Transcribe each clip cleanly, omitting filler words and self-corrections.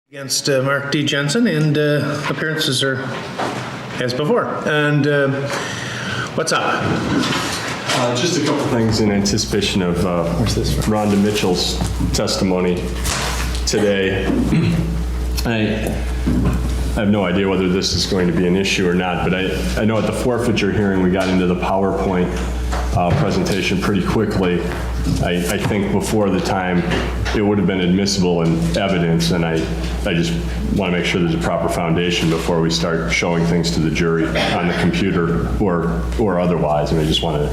Against Mark D. Jensen, and appearances are as before. And what's up? Just a couple things in anticipation of Rhonda Mitchell's testimony today. I have no idea whether this is going to be an issue or not, but I know at the forfeiture hearing we got into the PowerPoint presentation pretty quickly. I think before the time it would have been admissible in evidence, and I just want to make sure there's a proper foundation before we start showing things to the jury on the computer or otherwise, and I just want to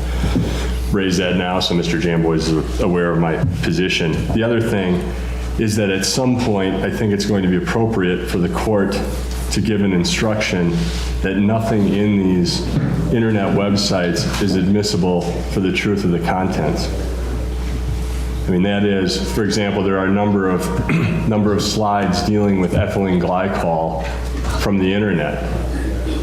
raise that now so Mr. Jamboy is aware of my position. The other thing is that at some point I think it's going to be appropriate for the court to give an instruction that nothing in these internet websites is admissible for the truth of the contents. I mean, that is, for example, there are a number of slides dealing with ethylene glycol from the internet.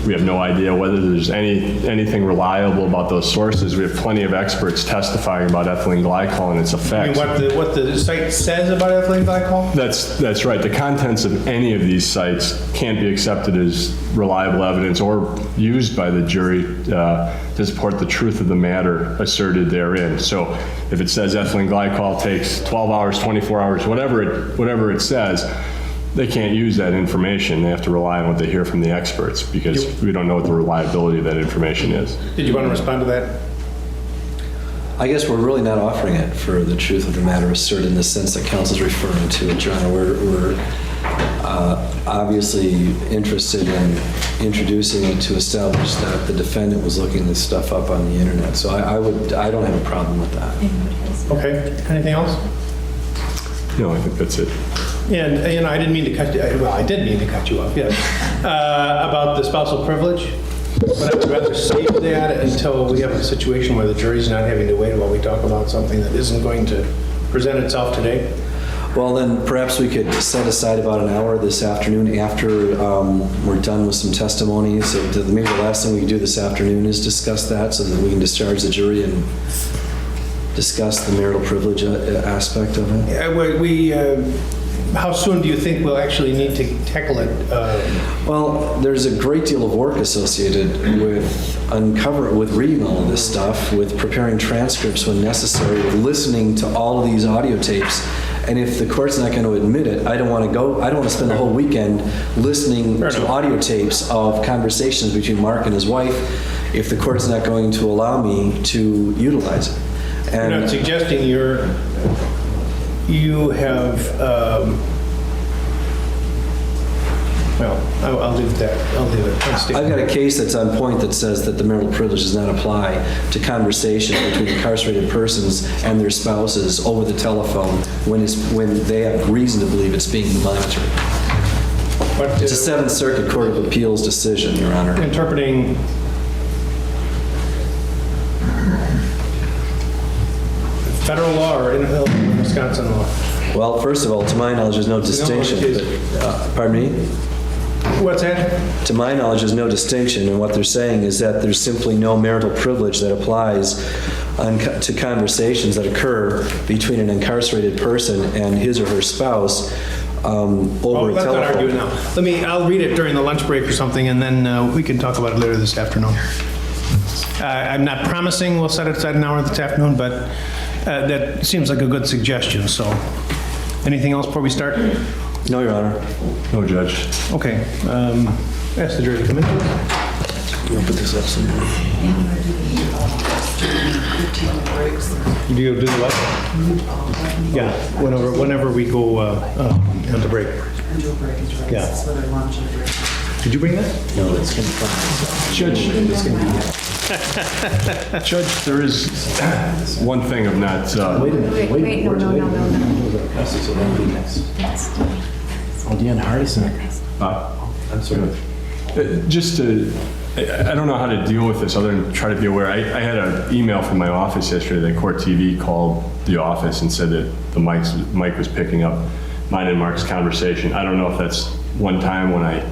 We have no idea whether there's anything reliable about those sources. We have plenty of experts testifying about ethylene glycol and its effects. I mean, what the site says about ethylene glycol? That's right. The contents of any of these sites can't be accepted as reliable evidence or used by the jury to support the truth of the matter asserted therein. So if it says ethylene glycol takes 12 hours, 24 hours, whatever it says, they can't use that information. They have to rely on what they hear from the experts because we don't know what the reliability of that information is. Did you want to respond to that? I guess we're really not offering it for the truth of the matter asserted in the sense that counsel's referring to it, Your Honor. We're obviously interested in introducing it to establish that the defendant was looking this stuff up on the internet. So I don't have a problem with that. Okay. Anything else? No, I think that's it. And, I didn't mean to cut you, well, I did mean to cut you off, yes. About the spousal privilege, but I would rather save that until we have a situation where the jury's not having to wait while we talk about something that isn't going to present itself today. Well, then perhaps we could set aside about an hour this afternoon after we're done with some testimonies. So maybe the last thing we can do this afternoon is discuss that so that we can discharge the jury and discuss the marital privilege aspect of it. How soon do you think we'll actually need to tackle it? Well, there's a great deal of work associated with reading all of this stuff, with preparing transcripts when necessary, with listening to all of these audio tapes. And if the court's not going to admit it, I don't want to spend the whole weekend listening to audio tapes of conversations between Mark and his wife if the court's not going to allow me to utilize it. And you're not suggesting you have, I'll leave that. I'll leave it. I've got a case that's on point that says that the marital privilege does not apply to conversations between incarcerated persons and their spouses over the telephone when they have reason to believe it's being monitored. It's a Seventh Circuit Court of Appeals decision, Your Honor. Interpreting federal law or Wisconsin law? Well, first of all, to my knowledge, there's no distinction. Pardon me? What's that? To my knowledge, there's no distinction, and what they're saying is that there's simply no marital privilege that applies to conversations that occur between an incarcerated person and his or her spouse over a telephone. Let's not argue now. I'll read it during the lunch break or something, and then we can talk about it later this afternoon. I'm not promising we'll set aside an hour this afternoon, but that seems like a good suggestion. So, anything else before we start? No, Your Honor. No, Judge. Okay. Ask the jury to come in. We'll put this up somewhere. Do you do what? Yeah, whenever we go on the break. Yeah. Did you bring that? No, it's going to be fine. Judge, there is one thing of not... Wait, no. Oh, Deanna Hardison. I'm sorry. I don't know how to deal with this other than try to be aware. I had an email from my office yesterday that Court TV called the office and said that the mic was picking up mine and Mark's conversation. I don't know if that's one time when I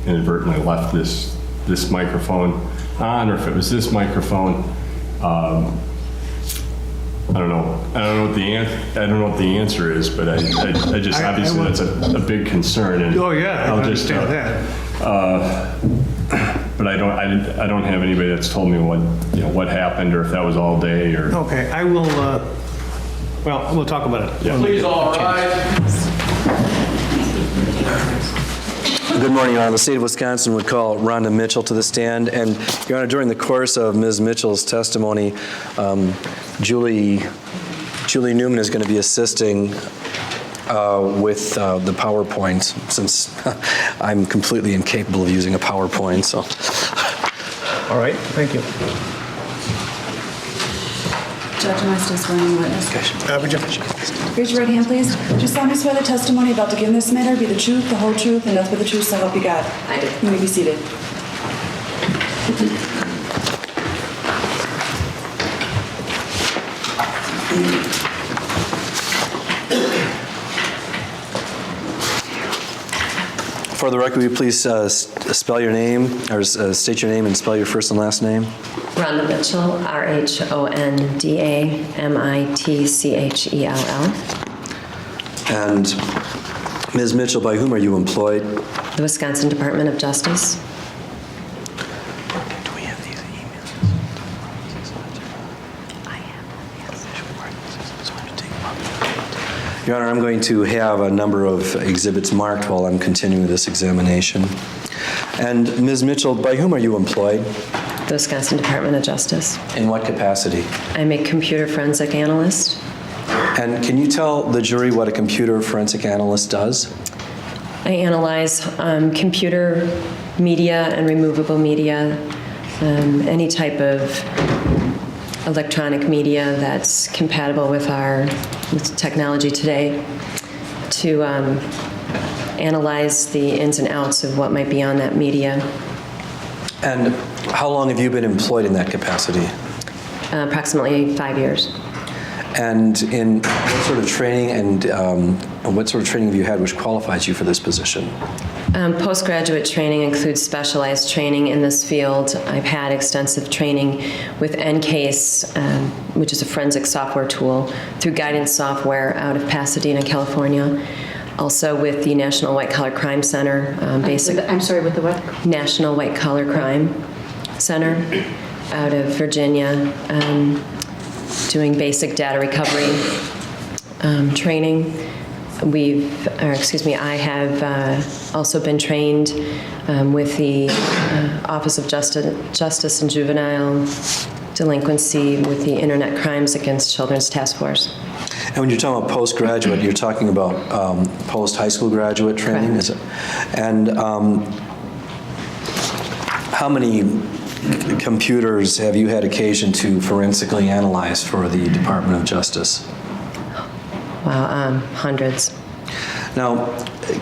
inadvertently left this microphone on or if it was this microphone. I don't know. I don't know what the answer is, but I just obviously that's a big concern. And Oh, yeah, I I'll just, understand that. But I don't have anybody that's told me what happened or if that was all day or. Okay, I will, well, we'll talk about it. Yeah. Please all rise. Good morning, Your Honor. The state of Wisconsin would call Rhonda Mitchell to the stand. And, Your Honor, during the course of Ms. Mitchell's testimony, Julie Newman is going to be assisting with the PowerPoint, since I'm completely incapable of using a PowerPoint. So, All right, thank you. Judge, am I still swearing the witness? Virginia. Raise your right hand, please. Do you solemnly swear the testimony about to give in this matter be the truth, the whole truth, and nothing but the truth, so help you God? I do. You may be seated. for the record, will you please spell your name, or state your name and spell your first and last name? Rhonda Mitchell, RHONDAMITCHELL. And Ms. Mitchell, by whom are you employed? The Wisconsin Department of Justice. Do we have these emails? I have. Your Honor, I'm going to have a number of exhibits marked while I'm continuing this examination. And Ms. Mitchell, by whom are you employed? The Wisconsin Department of Justice. In what capacity? I'm a computer forensic analyst. And can you tell the jury what a computer forensic analyst does? I analyze computer media and removable media, any type of electronic media that's compatible with our technology today, to analyze the ins and outs of what might be on that media. And how long have you been employed in that capacity? Approximately 5 years. And in what sort of training and what sort of training have you had which qualifies you for this position? Postgraduate training includes specialized training in this field. I've had extensive training with NCASE, which is a forensic software tool, through Guidance Software out of Pasadena, California. Also with the National White Collar Crime Center, I'm sorry, with the what? National White Collar Crime Center out of Virginia, doing basic data recovery training. I have also been trained with the Office of Justice and Juvenile Delinquency with the Internet Crimes Against Children's Task Force. And when you're talking about postgraduate, you're talking about post-high school graduate training? Correct. Is it? And how many computers have you had occasion to forensically analyze for the Department of Justice? Wow, hundreds. Now,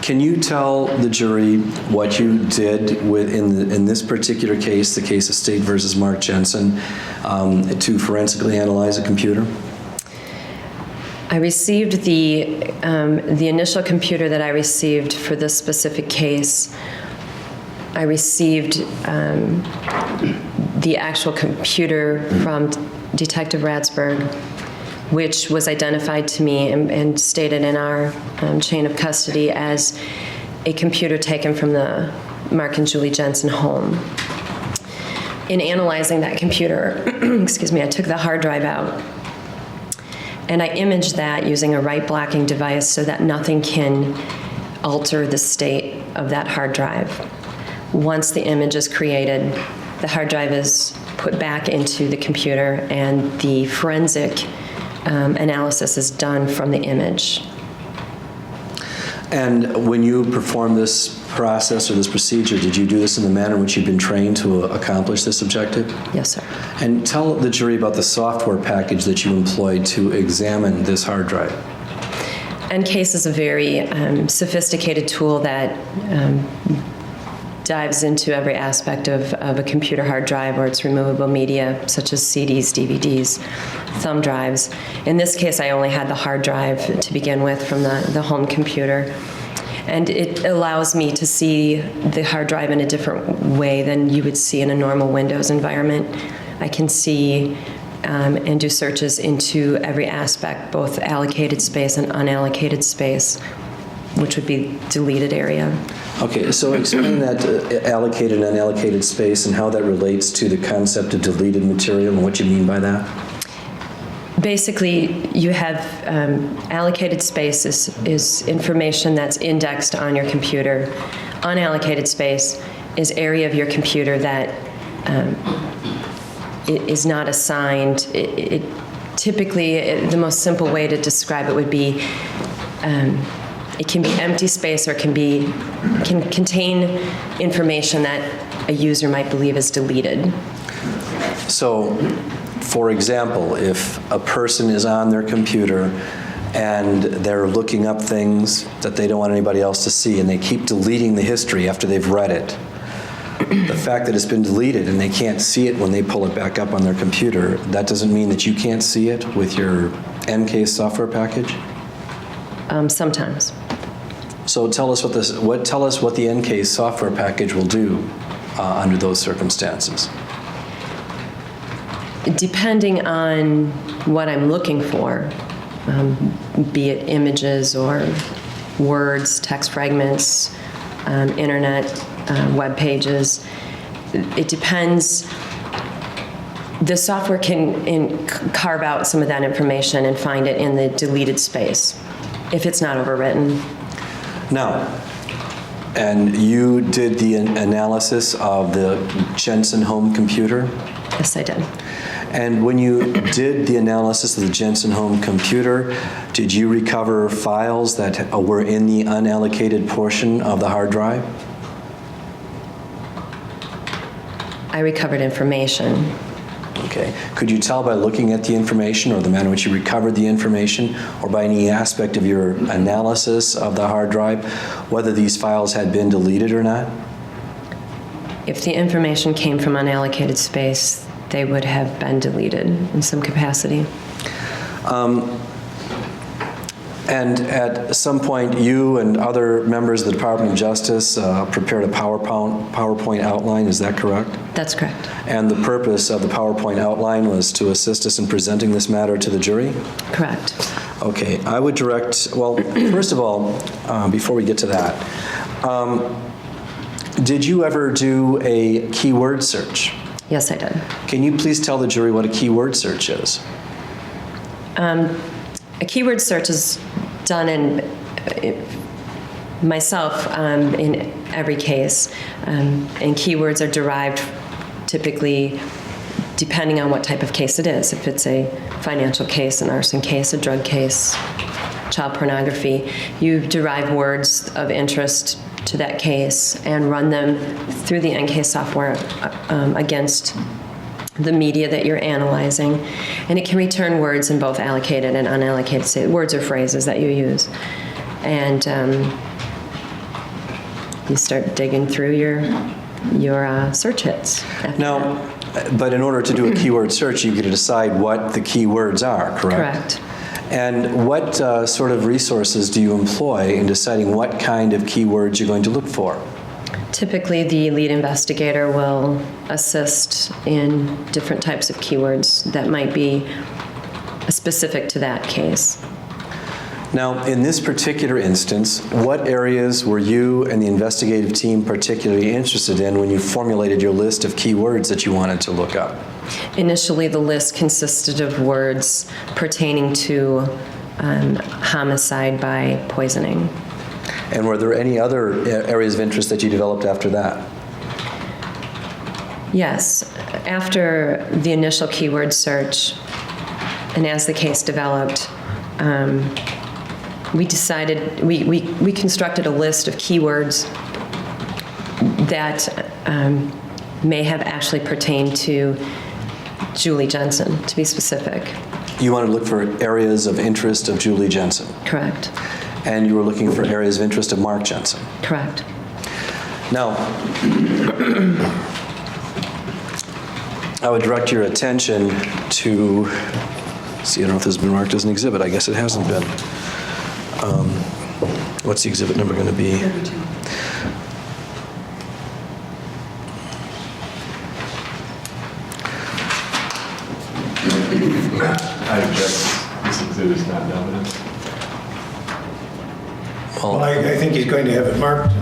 can you tell the jury what you did in this particular case, the case of State versus Mark Jensen, to forensically analyze a computer? I received the initial computer that I received for this specific case. I received the actual computer from Detective Ratsburg, which was identified to me and stated in our chain of custody as a computer taken from the Mark and Julie Jensen home. In analyzing that computer, I took the hard drive out and I imaged that using a write blocking device so that nothing can alter the state of that hard drive. Once the image is created, the hard drive is put back into the computer and the forensic analysis is done from the image. And when you performed this process or this procedure, did you do this in the manner in which you've been trained to accomplish this objective? Yes, sir. And tell the jury about the software package that you employed to examine this hard drive. NCASE is a very sophisticated tool that dives into every aspect of a computer hard drive or its removable media, such as CDs, DVDs, thumb drives. In this case, I only had the hard drive to begin with from the home computer. And it allows me to see the hard drive in a different way than you would see in a normal Windows environment. I can see and do searches into every aspect, both allocated space and unallocated space, which would be deleted area. Okay, so explain that allocated and unallocated space and how that relates to the concept of deleted material and what you mean by that. Basically, you have allocated space is information that's indexed on your computer. Unallocated space is area of your computer that it is not assigned. Typically, the most simple way to describe it would be it can be empty space or can contain information that a user might believe is deleted. So, for example, if a person is on their computer and they're looking up things that they don't want anybody else to see, and they keep deleting the history after they've read it, the fact that it's been deleted and they can't see it when they pull it back up on their computer, that doesn't mean that you can't see it with your NK software package? Sometimes. So tell us what the NK software package will do under those circumstances. Depending on what I'm looking for, be it images or words, text fragments, internet, web pages, it depends. The software can carve out some of that information and find it in the deleted space if it's not overwritten. Now, and you did the analysis of the Jensen home computer? Yes, I did. And when you did the analysis of the Jensen home computer, did you recover files that were in the unallocated portion of the hard drive? I recovered information. Okay. Could you tell by looking at the information or the manner in which you recovered the information or by any aspect of your analysis of the hard drive whether these files had been deleted or not? If the information came from unallocated space, they would have been deleted in some capacity. And at some point, you and other members of the Department of Justice prepared a PowerPoint outline, is that correct? That's correct. And the purpose of the PowerPoint outline was to assist us in presenting this matter to the jury? Correct. Okay, I would direct, well, first of all, before we get to that, did you ever do a keyword search? Yes, I did. Can you please tell the jury what a keyword search is? A keyword search is done myself in every case, and keywords are derived typically depending on what type of case it is. If it's a financial case, an arson case, a drug case, child pornography, you derive words of interest to that case and run them through the NK software against the media that you're analyzing, and it can return words in both allocated and unallocated words or phrases that you use. And you start digging through your search hits. Now, but in order to do a keyword search, you get to decide what the keywords are, correct? Correct. And what sort of resources do you employ in deciding what kind of keywords you're going to look for? Typically, the lead investigator will assist in different types of keywords that might be specific to that case. Now, in this particular instance, what areas were you and the investigative team particularly interested in when you formulated your list of keywords that you wanted to look up? Initially, the list consisted of words pertaining to homicide by poisoning. And were there any other areas of interest that you developed after that? Yes. After the initial keyword search, and as the case developed, we decided, we constructed a list of keywords that may have actually pertained to Julie Jensen, to be specific. You wanted to look for areas of interest of Julie Jensen. Correct. And you were looking for areas of interest of Mark Jensen. Correct. Now, I would direct your attention to, see, I don't know if this has been marked as an exhibit. I guess it hasn't been. What's the exhibit number going to be? 32. I think he's going to have it marked.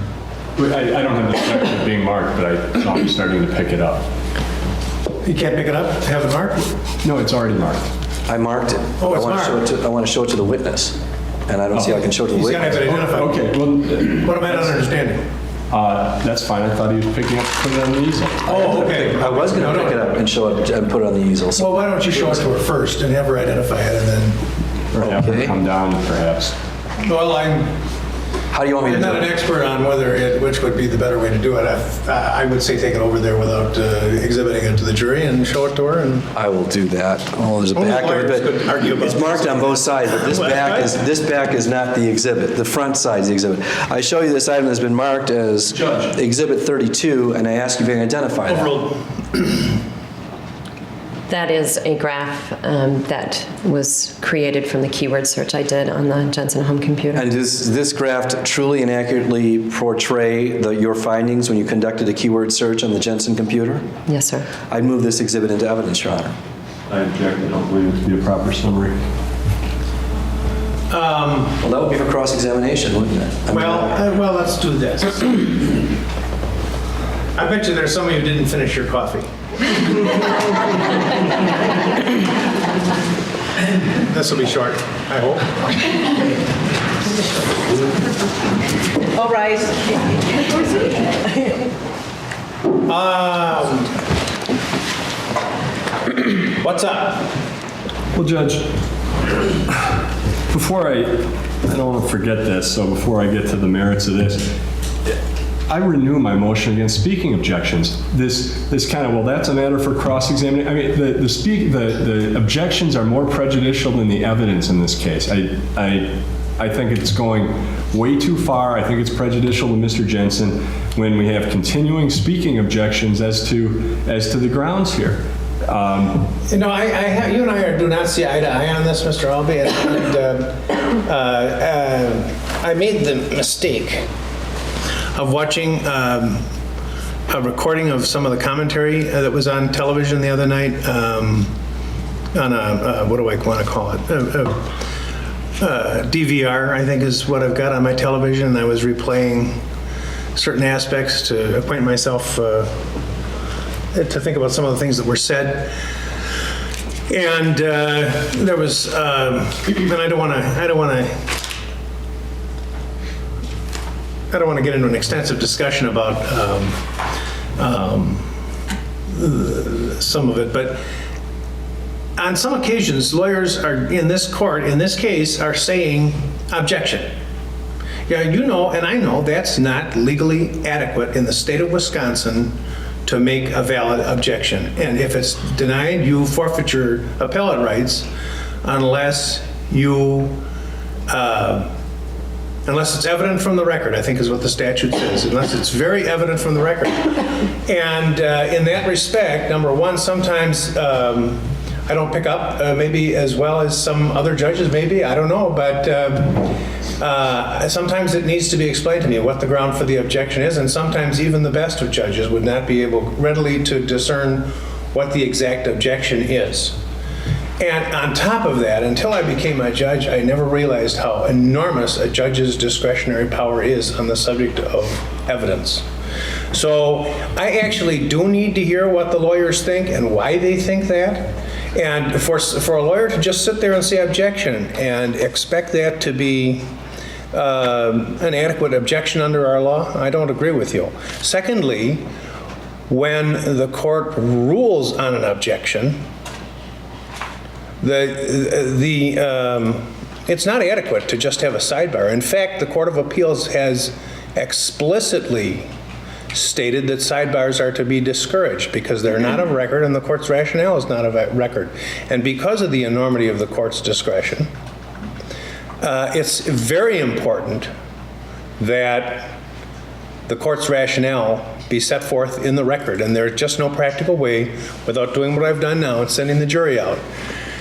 I don't have the spectrum of being marked, but I saw him starting to pick it up. You can't pick it up, have it marked? No, it's already marked. I marked it. Oh, it's I want to show it to the witness, and I don't see how I can show it to the He's got to have witness. it identified. Okay, well, What am I not understanding? that's fine. I thought he was picking up, put it on the easel. Oh, okay. I was going to pick it up and show it and put it on the easel. So Well, why don't you show it to her first and have her identify it, and then, Or have her Okay. come down, perhaps. well, how do you want me I'm to not do an it? expert on which would be the better way to do it. I would say take it over there without exhibiting it to the jury and show it to her, and I will do that. Oh, there's a Only back of lawyers could argue it. about It's marked this. on both sides, but this back is not the exhibit. The front side's the exhibit. I show you this item that's been marked as Judge. Exhibit 32, and I ask you if you can identify that. overruled. That is a graph that was created from the keyword search I did on the Jensen home computer. And does this graph truly and accurately portray your findings when you conducted a keyword search on the Jensen computer? Yes, sir. I'd move this exhibit into evidence, Your Honor. I object. I don't believe it to be a proper summary. Well, that would be for cross-examination, wouldn't it? I mean, Well, let's do this. I bet you there's some of you who didn't finish your coffee. This will be short, I hope. All rise. What's up? Well, Judge, before I don't want to forget this, so before I get to the merits of this, I renew my motion against speaking objections. This kind of, well, that's a matter for cross-examination. I mean, the objections are more prejudicial than the evidence in this case. I think it's going way too far. I think it's prejudicial to Mr. Jensen when we have continuing speaking objections as to the grounds here. You know, you and I do not see eye to eye on this, Mr. Albee, I made the mistake of watching a recording of some of the commentary that was on television the other night on a, what do I want to call it? DVR, I think is what I've got on my television, and I was replaying certain aspects to acquaint myself to think about some of the things that were said. And there was, and I don't want to get into an extensive discussion about some of it, but on some occasions, lawyers are in this court, in this case, are saying objection. Yeah, you know, and I know that's not legally adequate in the state of Wisconsin to make a valid objection. And if it's denied, you forfeit your appellate rights unless it's evident from the record, I think is what the statute says, unless it's very evident from the record. And in that respect, number one, sometimes I don't pick up maybe as well as some other judges, maybe, I don't know, but sometimes it needs to be explained to me what the ground for the objection is, and sometimes even the best of judges would not be able readily to discern what the exact objection is. And on top of that, until I became a judge, I never realized how enormous a judge's discretionary power is on the subject of evidence. So I actually do need to hear what the lawyers think and why they think that. And for a lawyer to just sit there and say objection and expect that to be an adequate objection under our law, I don't agree with you. Secondly, when the court rules on an objection, it's not adequate to just have a sidebar. In fact, the Court of Appeals has explicitly stated that sidebars are to be discouraged because they're not of record and the court's rationale is not of record. And because of the enormity of the court's discretion, it's very important that the court's rationale be set forth in the record. And there's just no practical way, without doing what I've done now and sending the jury out,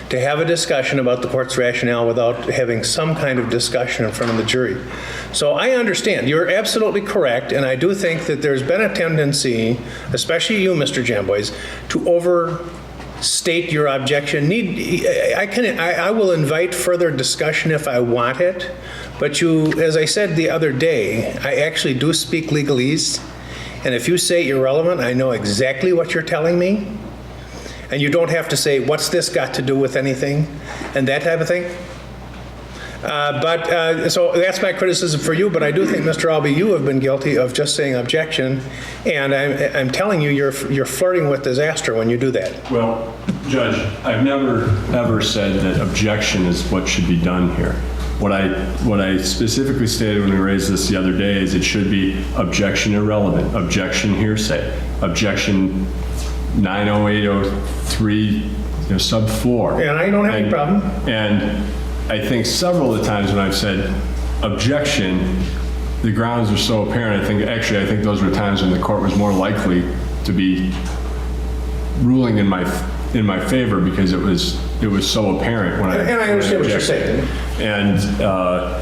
to have a discussion about the court's rationale without having some kind of discussion in front of the jury. So I understand, you're absolutely correct, and I do think that there's been a tendency, especially you, Mr. Jamboys, to overstate your objection. I will invite further discussion if I want it, But you, as I said the other day, I actually do speak legalese, and if you say irrelevant, I know exactly what you're telling me, and you don't have to say, what's this got to do with anything, and that type of thing. So that's my criticism for you, but I do think, Mr. Albee, you have been guilty of just saying objection, and I'm telling you, you're flirting with disaster when you do that. Well, Judge, I've never, ever said that objection is what should be done here. What I specifically stated when we raised this the other day is it should be objection irrelevant, objection hearsay, objection 90803, sub 4. And I don't have any problem. And I think several of the times when I've said objection, the grounds are so apparent. I think those were times when the court was more likely to be ruling in my favor because it was so apparent when I And I understand what you're saying. And I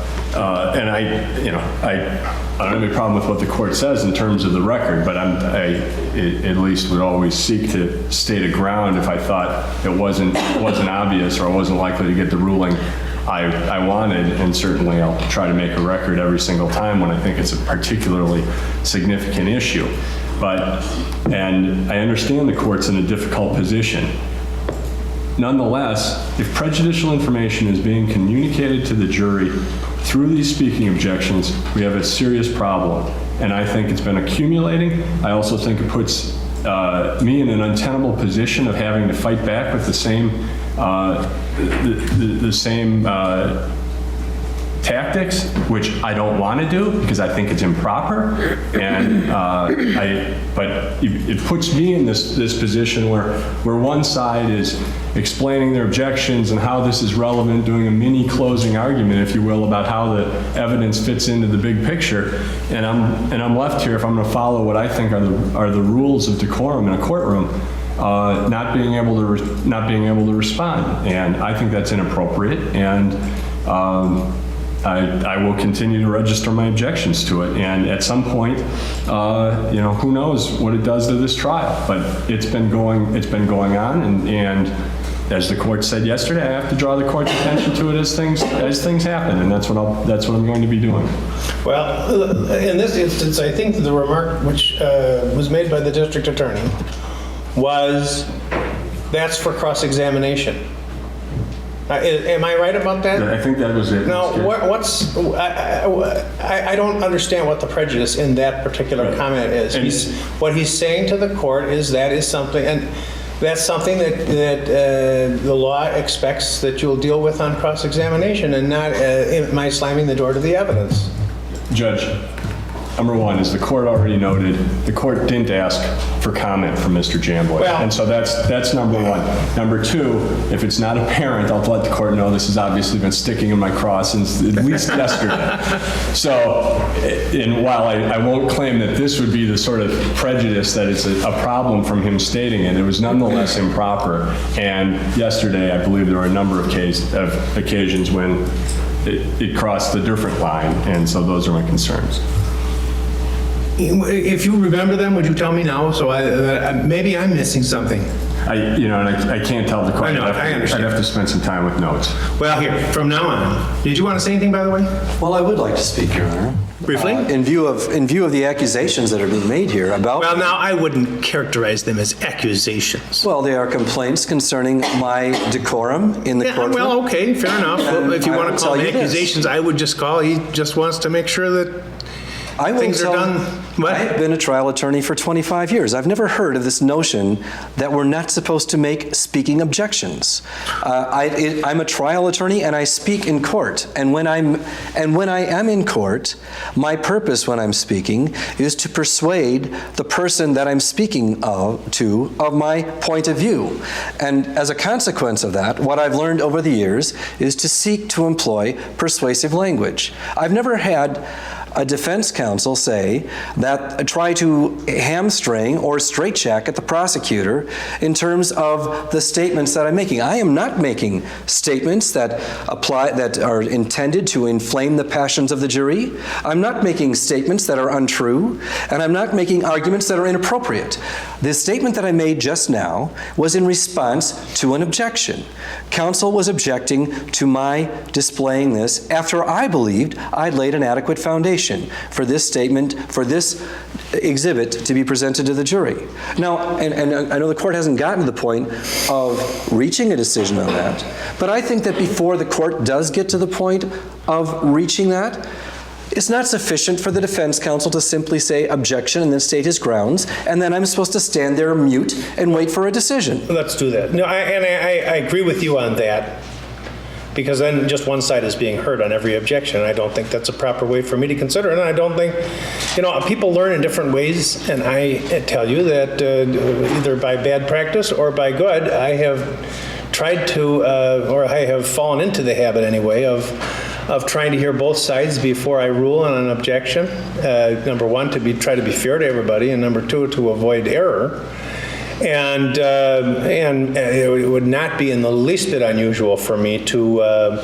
don't have any problem with what the court says in terms of the record, but I at least would always seek to state a ground if I thought it wasn't obvious or I wasn't likely to get the ruling I wanted, and certainly I'll try to make a record every single time when I think it's a particularly significant issue. And I understand the court's in a difficult position. Nonetheless, if prejudicial information is being communicated to the jury through these speaking objections, we have a serious problem. And I think it's been accumulating. I also think it puts me in an untenable position of having to fight back with the same tactics, which I don't want to do because I think it's improper. And but it puts me in this position where one side is explaining their objections and how this is relevant, doing a mini closing argument, if you will, about how the evidence fits into the big picture, and I'm left here, if I'm going to follow what I think are the rules of decorum in a courtroom, not being able to respond, and I think that's inappropriate, and I will continue to register my objections to it, and at some point, who knows what it does to this trial, but it's been going on, and as the court said yesterday, I have to draw the court's attention to it as things happen, and that's what I'm going to be doing. Well, in this instance, I think the remark which was made by the district attorney was, that's for cross-examination. Am I right about that? I think that was it. Now, I don't understand what the prejudice in that particular comment is. What he's saying to the court is that is something, and that's something that the law expects that you'll deal with on cross-examination, and not am I slamming the door to the evidence? Judge, number one, as the court already noted, the court didn't ask for comment from Mr. Jamboy. Well, and so that's number one. Number two, if it's not apparent, I'll let the court know this has obviously been sticking in my craw since at least yesterday. So, and while I won't claim that this would be the sort of prejudice that is a problem from him stating it, it was nonetheless improper. And yesterday, I believe there were a number of occasions when it crossed a different line, and so those are my concerns. If you remember them, would you tell me now? So maybe I'm missing something. I can't tell the court. I know, I understand. I'd have to spend some time with notes. Well, here, from now on, did you want to say anything, by the way? Well, I would like to speak, Your Honor. Briefly? In view of the accusations that are being made here about... Well, now, I wouldn't characterize them as accusations. Well, they are complaints concerning my decorum in the courtroom. Well, okay, fair enough. Well, if you I want will to call tell them you this. accusations, I would just call, he just wants to make sure that things are done. What? I've been a trial attorney for 25 years. I've never heard of this notion that we're not supposed to make speaking objections. I'm a trial attorney and I speak in court. And when I am in court, my purpose when I'm speaking is to persuade the person that I'm speaking to of my point of view. And as a consequence of that, what I've learned over the years is to seek to employ persuasive language. I've never had a defense counsel say that try to hamstring or straitjacket the prosecutor in terms of the statements that I'm making. I am not making statements that are intended to inflame the passions of the jury. I'm not making statements that are untrue, and I'm not making arguments that are inappropriate. The statement that I made just now was in response to an objection. Counsel was objecting to my displaying this after I believed I'd laid an adequate foundation for this statement, for this exhibit to be presented to the jury. Now, and I know the court hasn't gotten to the point of reaching a decision on that, but I think that before the court does get to the point of reaching that, it's not sufficient for the defense counsel to simply say objection and then state his grounds, and then I'm supposed to stand there mute and wait for a decision. Let's do that. No, I agree with you on that, because then just one side is being heard on every objection. I don't think that's a proper way for me to consider it, and I don't think, people learn in different ways, and I tell you that either by bad practice or by good, I have tried to, or I have fallen into the habit anyway, of trying to hear both sides before I rule on an objection. Number one, try to be fair to everybody, and number two, to avoid error. And it would not be in the least bit unusual for me to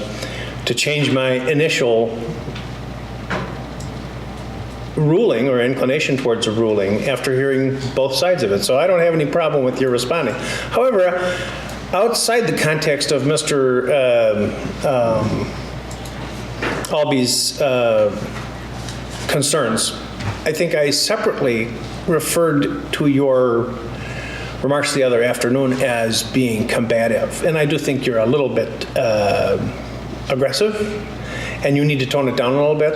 change my initial ruling or inclination towards a ruling after hearing both sides of it. So I don't have any problem with your responding. However, outside the context of Mr. Albee's concerns, I think I separately referred to your remarks the other afternoon as being combative. And I do think you're a little bit aggressive, and you need to tone it down a little bit.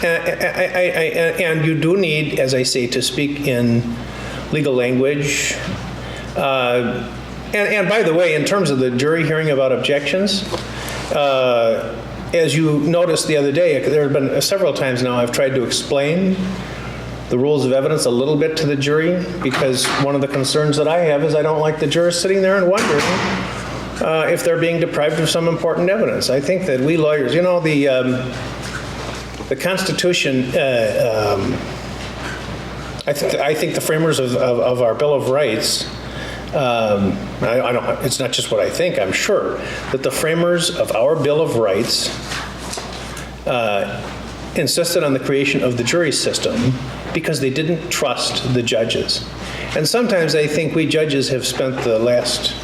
And you do need, as I say, to speak in legal language. And by the way, in terms of the jury hearing about objections, as you noticed the other day, there have been several times now I've tried to explain the rules of evidence a little bit to the jury, because one of the concerns that I have is I don't like the jurors sitting there and wondering if they're being deprived of some important evidence. I think that we lawyers, the Constitution, I think the framers of our Bill of Rights, it's not just what I think, I'm sure, that the framers of our Bill of Rights insisted on the creation of the jury system because they didn't trust the judges. And sometimes I think we judges have spent the last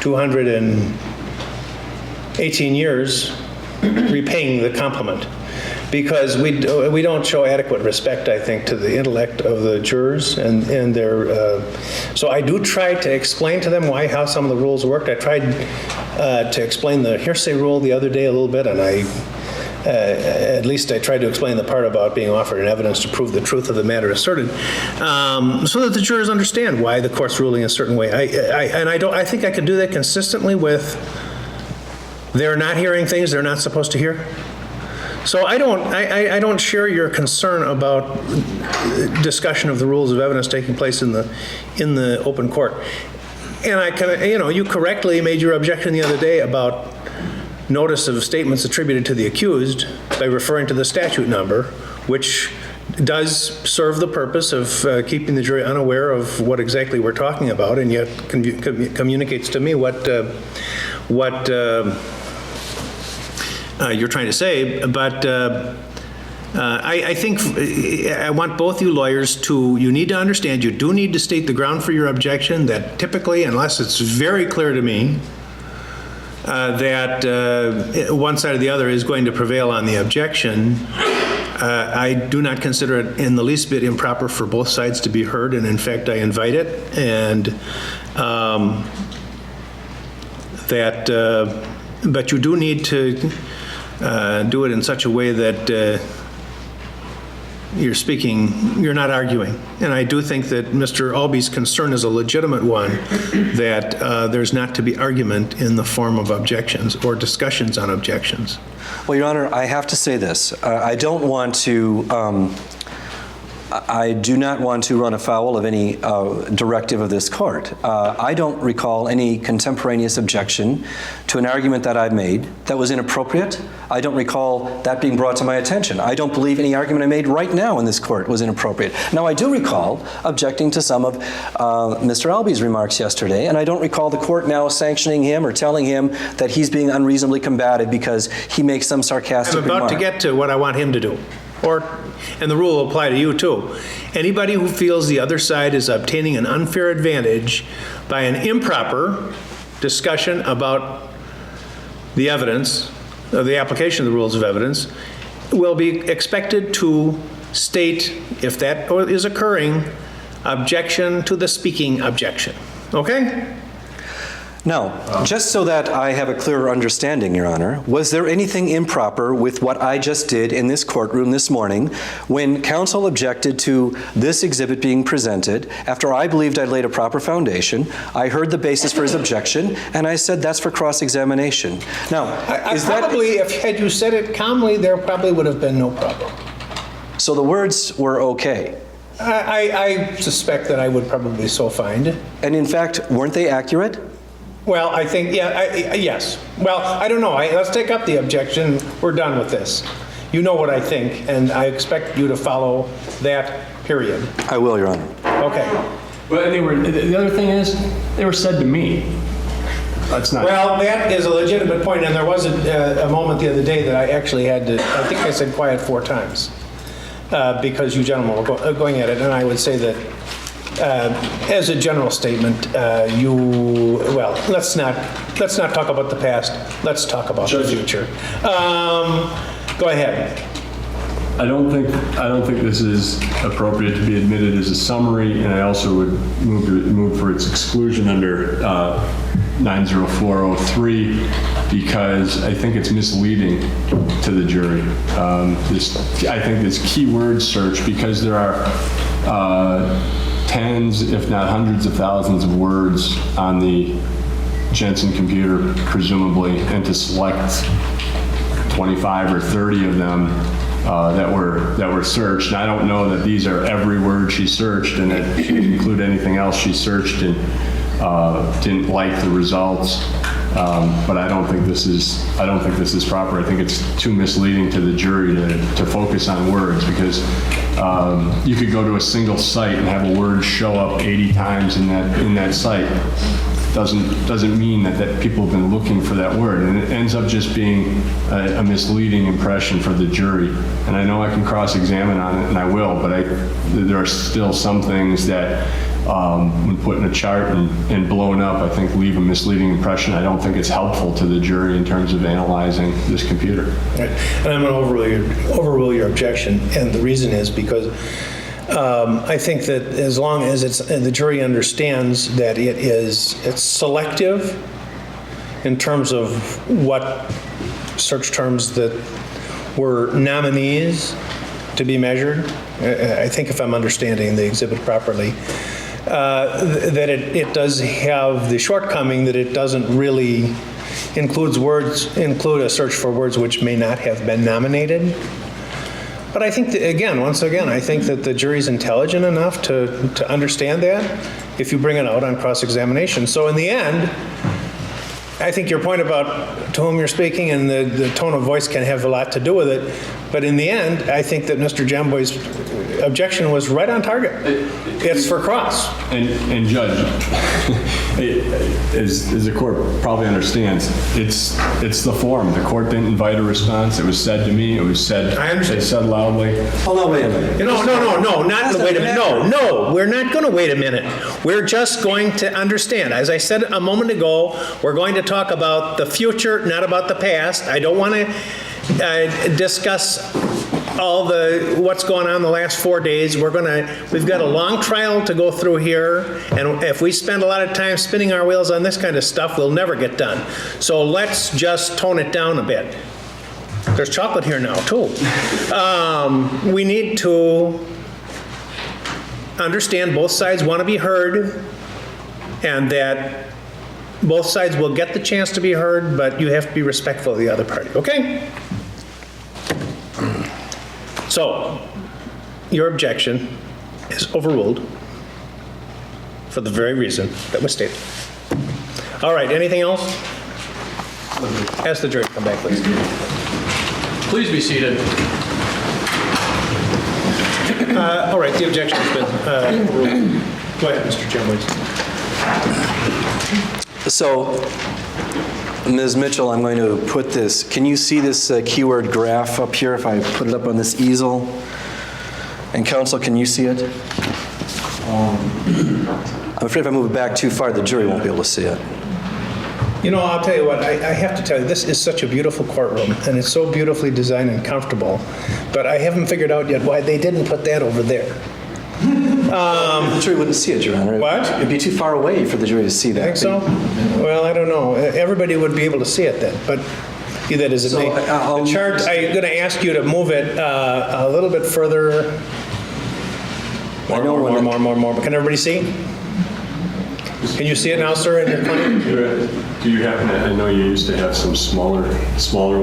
218 years repaying the compliment, because we don't show adequate respect, I think, to the intellect of the jurors and their. So I do try to explain to them how some of the rules worked. I tried to explain the hearsay rule the other day a little bit, and at least I tried to explain the part about being offered an evidence to prove the truth of the matter asserted, so that the jurors understand why the court's ruling a certain way. I think I could do that consistently with they're not hearing things they're not supposed to hear. So I don't share your concern about discussion of the rules of evidence taking place in the open court. And you correctly made your objection the other day about notice of statements attributed to the accused by referring to the statute number, which does serve the purpose of keeping the jury unaware of what exactly we're talking about, and yet communicates to me what you're trying to say. But I think I want both you lawyers you need to understand, you do need to state the ground for your objection, that typically, unless it's very clear to me that one side or the other is going to prevail on the objection, I do not consider it in the least bit improper for both sides to be heard, and in fact I invite it, and but you do need to do it in such a way that you're not arguing. And I do think that Mr. Albee's concern is a legitimate one, that there's not to be argument in the form of objections or discussions on objections. Well, Your Honor, I have to say this. I don't want to I do not want to run afoul of any directive of this court. I don't recall any contemporaneous objection to an argument that I've made that was inappropriate. I don't recall that being brought to my attention. I don't believe any argument I made right now in this court was inappropriate. Now, I do recall objecting to some of Mr. Albee's remarks yesterday, and I don't recall the court now sanctioning him or telling him that he's being unreasonably combative because he makes some sarcastic I'm about remark. to get to what I want him to do. And the rule will apply to you too. Anybody who feels the other side is obtaining an unfair advantage by an improper discussion about the evidence, or the application of the rules of evidence, will be expected to state, if that is occurring, objection to the speaking objection. Okay? Now, just so that I have a clearer understanding, Your Honor, was there anything improper with what I just did in this courtroom this morning when counsel objected to this exhibit being presented after I believed I'd laid a proper foundation? I heard the basis for his objection, and I said that's for cross-examination. Now, is that... Probably, had you said it calmly, there probably would have been no problem. So the words were okay? I suspect that I would probably so find. And in fact, weren't they accurate? Well, I think, yes. Well, I don't know. Let's take up the objection. We're done with this. You know what I think, and I expect you to follow that, period. I will, Your Honor. Okay. But the other thing is, they were said to me. That's not. Well, that is a legitimate point, and there was a moment the other day that I actually had to, I think I said quiet 4 times, because you gentlemen were going at it, and I would say that as a general statement, let's not talk about the past. Let's talk about the future. Go ahead. I don't think this is appropriate to be admitted as a summary, and I also would move for its exclusion under 90403 because I think it's misleading to the jury. I think this keyword search, because there are tens, if not hundreds of thousands of words on the Jensen computer, presumably, and to select 25 or 30 of them that were searched. And I don't know that these are every word she searched, and that she didn't include anything else she searched and didn't like the results. But I don't think this is proper. I think it's too misleading to the jury to focus on words, because you could go to a single site and have a word show up 80 times in that site. Doesn't mean that people have been looking for that word, and it ends up just being a misleading impression for the jury. And I know I can cross-examine on it, and I will, but there are still some things that when put in a chart and blown up, I think leave a misleading impression. I don't think it's helpful to the jury in terms of analyzing this computer. Right. And I'm going to overrule your objection, and the reason is because I think that as long as the jury understands that it's selective in terms of what search terms that were nominees to be measured, I think if I'm understanding the exhibit properly, that it does have the shortcoming that it doesn't really include a search for words which may not have been nominated. But I think, once again, I think that the jury's intelligent enough to understand that if you bring it out on cross-examination. So in the end, I think your point about to whom you're speaking and the tone of voice can have a lot to do with it. But in the end, I think that Mr. Jamboy's objection was right on target. It's for cross. And Judge, as the court probably understands, it's the form. The court didn't invite a response. It was said to me. It was said. I understand. They said loudly. Hold on, wait a minute. No, not wait a minute. No, we're not going to wait a minute. We're just going to understand. As I said a moment ago, we're going to talk about the future, not about the past. I don't want to discuss all what's going on the last 4 days. We've got a long trial to go through here, and if we spend a lot of time spinning our wheels on this kind of stuff, we'll never get done. So let's just tone it down a bit. There's chocolate here now, too. We need to understand both sides want to be heard, and that both sides will get the chance to be heard, but you have to be respectful of the other party, okay? So, your objection is overruled for the very reason that was stated. All right, anything else? Ask the jury to come back, please. Please be seated. All right, the objection has been overruled. Go ahead, Mr. Chairman. So, Ms. Mitchell, I'm going to put this, can you see this keyword graph up here if I put it up on this easel? And counsel, can you see it? I'm afraid if I move it back too far, the jury won't be able to see it. You know, I'll tell you what, I have to tell you, this is such a beautiful courtroom, and it's so beautifully designed and comfortable, but I haven't figured out yet why they didn't put that over there. The jury wouldn't see it, Your Honor. What? It'd be too far away for the jury to see that. Think so? Well, I don't know. Everybody would be able to see it then, but be that as it may. The chart, I'm going to ask you to move it a little bit further. More. Can everybody see? Can you see it now, sir, in your clinic? Do you happen to, I know you used to have some smaller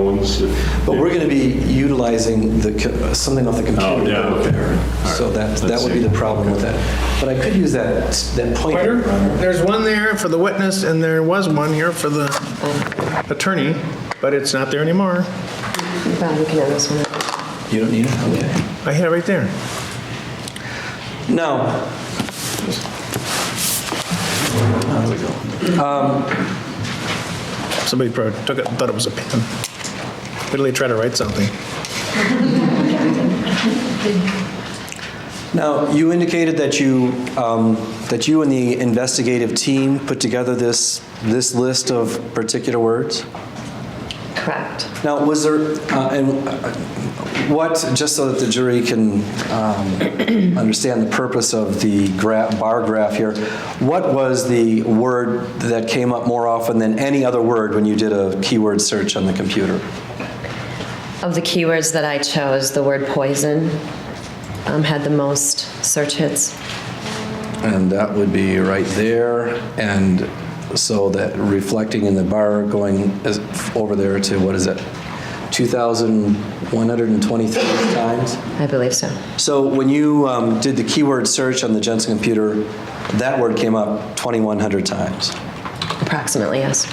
ones. But we're going to be utilizing something off the computer. Oh, yeah, okay. There. All So right. that would be the problem with that. But I could use that pointer. There's one there for the witness, and there was one here for the attorney, but it's not there anymore. Bob, you can have this one. You don't need it? Okay. I had it right there. Now, there we go. Somebody probably took it and thought it was a pen. Literally try to write something. Now, you indicated that you and the investigative team put together this list of particular words? Correct. Now, was there, just so that the jury can understand the purpose of the bar graph here, what was the word that came up more often than any other word when you did a keyword search on the computer? Of the keywords that I chose, the word poison had the most search hits. And that would be right there, and so that reflecting in the bar going over there to, what is it, 2,123 times? I believe so. So when you did the keyword search on the Jensen computer, that word came up 2,100 times. Approximately, yes.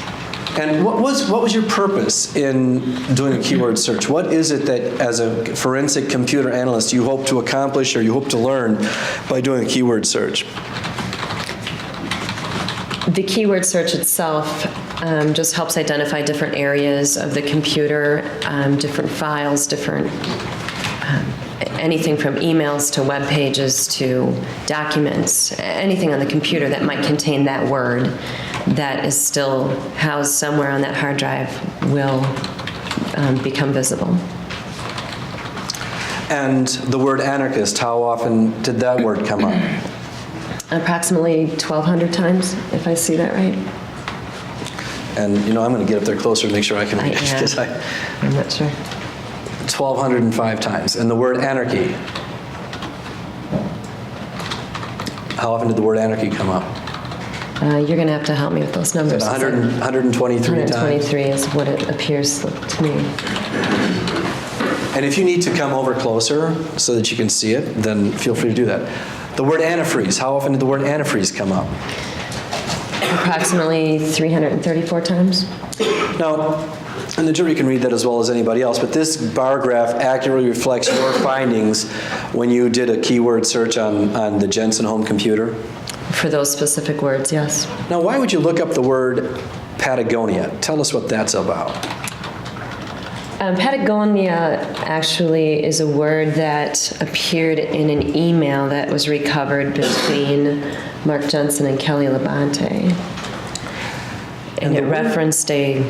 And what was your purpose in doing a keyword search? What is it that, as a forensic computer analyst, you hope to accomplish or you hope to learn by doing a keyword search? The keyword search itself just helps identify different areas of the computer, different files, anything from emails to web pages to documents, anything on the computer that might contain that word that is still housed somewhere on that hard drive will become visible. And the word anarchist, how often did that word come up? Approximately 1,200 times, if I see that right. And, I'm going to get up there closer to make sure I can read it. I'm not sure. 1,205 times. And the word anarchy. How often did the word anarchy come up? You're going to have to help me with those numbers. 123 times. 123 is what it appears to me. And if you need to come over closer so that you can see it, then feel free to do that. The word antifreeze. How often did the word antifreeze come up? Approximately 334 times. Now, and the jury can read that as well as anybody else, but this bar graph accurately reflects your findings when you did a keyword search on the Jensen home computer? For those specific words, yes. Now, why would you look up the word Patagonia? Tell us what that's about. Patagonia actually is a word that appeared in an email that was recovered between Mark Jensen and Kelly Labonte. And it referenced a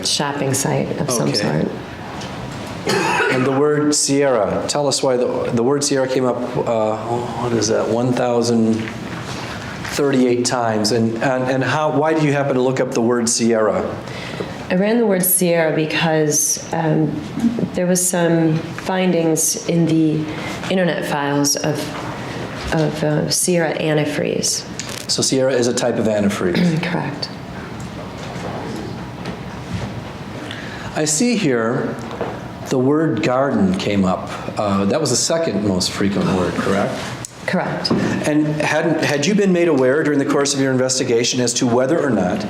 shopping site of some sort. And the word Sierra. Tell us why the word Sierra came up, 1,038 times. And why do you happen to look up the word Sierra? I ran the word Sierra because there was some findings in the internet files of Sierra antifreeze. So Sierra is a type of antifreeze. Correct. I see here The word garden came up. That was the second most frequent word, correct? Correct. And had you been made aware during the course of your investigation as to whether or not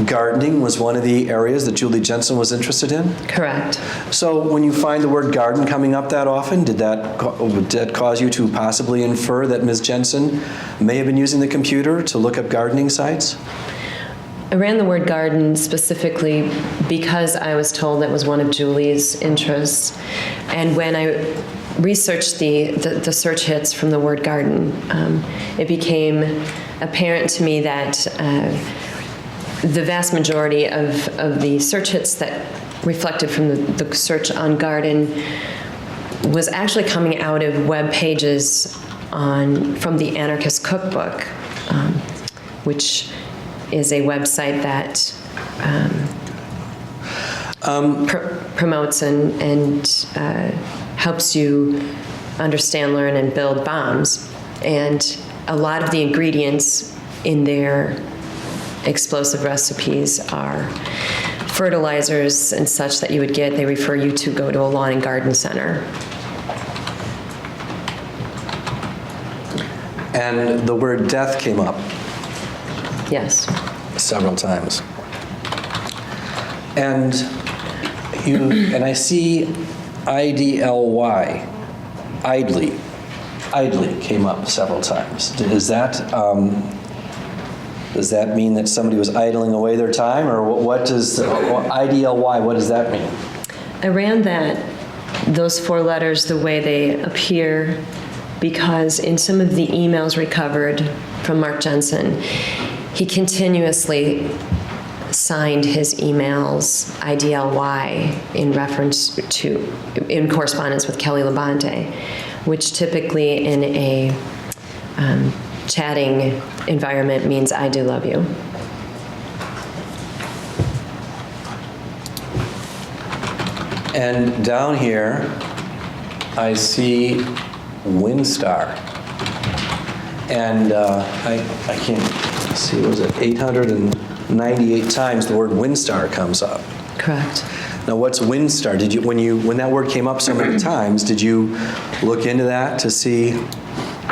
gardening was one of the areas that Julie Jensen was interested in? Correct. So when you find the word garden coming up that often, did that cause you to possibly infer that Ms. Jensen may have been using the computer to look up gardening sites? I ran the word garden specifically because I was told that was one of Julie's interests. And when I researched the search hits from the word garden, it became apparent to me that the vast majority of the search hits that reflected from the search on garden was actually coming out of web pages from the Anarchist Cookbook, which is a website that promotes and helps you understand, learn, and build bombs. And a lot of the ingredients in their explosive recipes are fertilizers and such that you would get. They refer you to go to a lawn and garden center. And the word death came up Yes. several times. And I see IDLY, idly came up several times. Does that mean that somebody was idling away their time, or what does IDLY, what does that mean? I ran those four letters the way they appear because in some of the emails recovered from Mark Jensen, he continuously signed his emails IDLY in correspondence with Kelly Labonte, which typically in a chatting environment means I do love you. And down here, I see WinStar. And I can't see, was it 898 times the word WinStar comes up. Correct. Now, what's WinStar? Did you, when that word came up so many times, did you look into that to see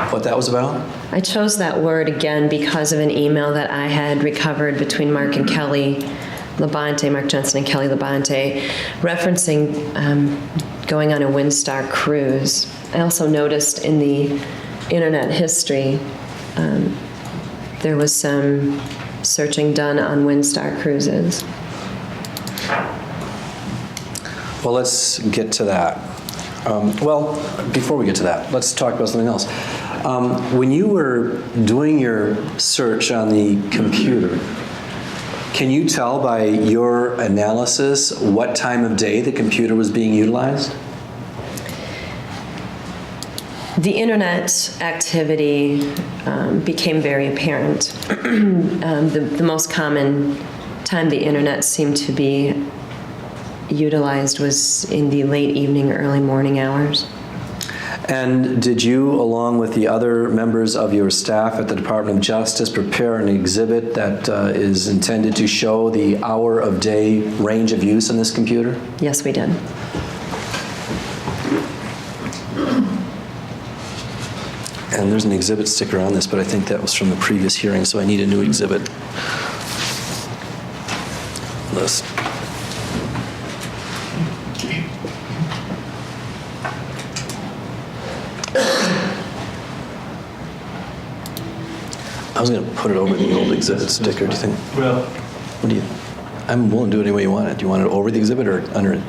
what that was about? I chose that word again because of an email that I had recovered between Mark and Kelly Labonte, Mark Jensen and Kelly Labonte, referencing going on a WinStar cruise. I also noticed in the internet history there was some searching done on WinStar cruises. Well, let's get to that. Well, before we get to that, let's talk about something else. When you were doing your search on the computer, can you tell by your analysis what time of day the computer was being utilized? The internet activity became very apparent. The most common time the internet seemed to be utilized was in the late evening, early morning hours. And did you, along with the other members of your staff at the Department of Justice, prepare an exhibit that is intended to show the hour of day range of use on this computer? Yes, we did. And there's an exhibit sticker on this, but I think that was from the previous hearing, so I need a new exhibit list. I was going to put it over the old exhibit sticker. Do you think? Well, What do you? I'm willing to do it any way you want it. Do you want it over the exhibit or under it?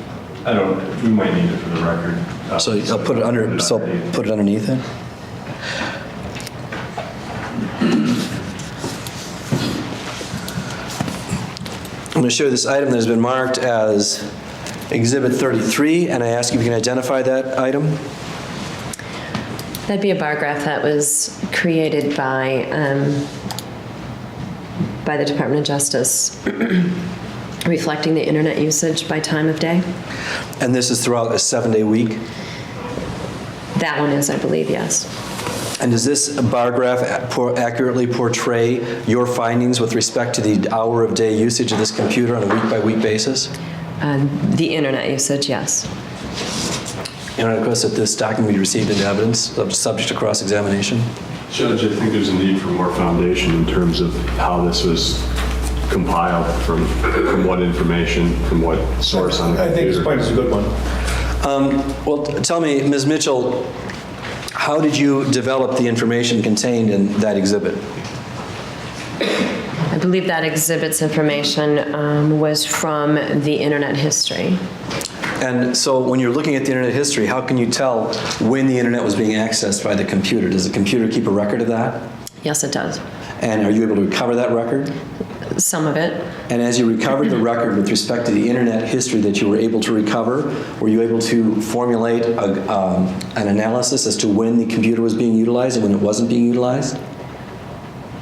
I don't, we might need it for the record. So I'll put it under. So I'll put it underneath it. I'm going to show you this item that has been marked as Exhibit 33, and I ask you if you can identify that item. That'd be a bar graph that was created by the Department of Justice, reflecting the internet usage by time of day. And this is throughout a 7-day week. That one is, I believe, yes. And does this bar graph accurately portray your findings with respect to the hour of day usage of this computer on a week-by-week basis? The internet usage, yes. Your Honor, I request that this document be received into evidence, subject to cross-examination. Judge, I think there's a need for more foundation in terms of how this was compiled, from what information, from what source on the I think this computer. point is a good one. Well, tell me, Ms. Mitchell, how did you develop the information contained in that exhibit? I believe that exhibit's information was from the internet history. And so when you're looking at the internet history, how can you tell when the internet was being accessed by the computer? Does the computer keep a record of that? Yes, it does. And are you able to recover that record? Some of it. And as you recovered the record with respect to the internet history that you were able to recover, were you able to formulate an analysis as to when the computer was being utilized and when it wasn't being utilized?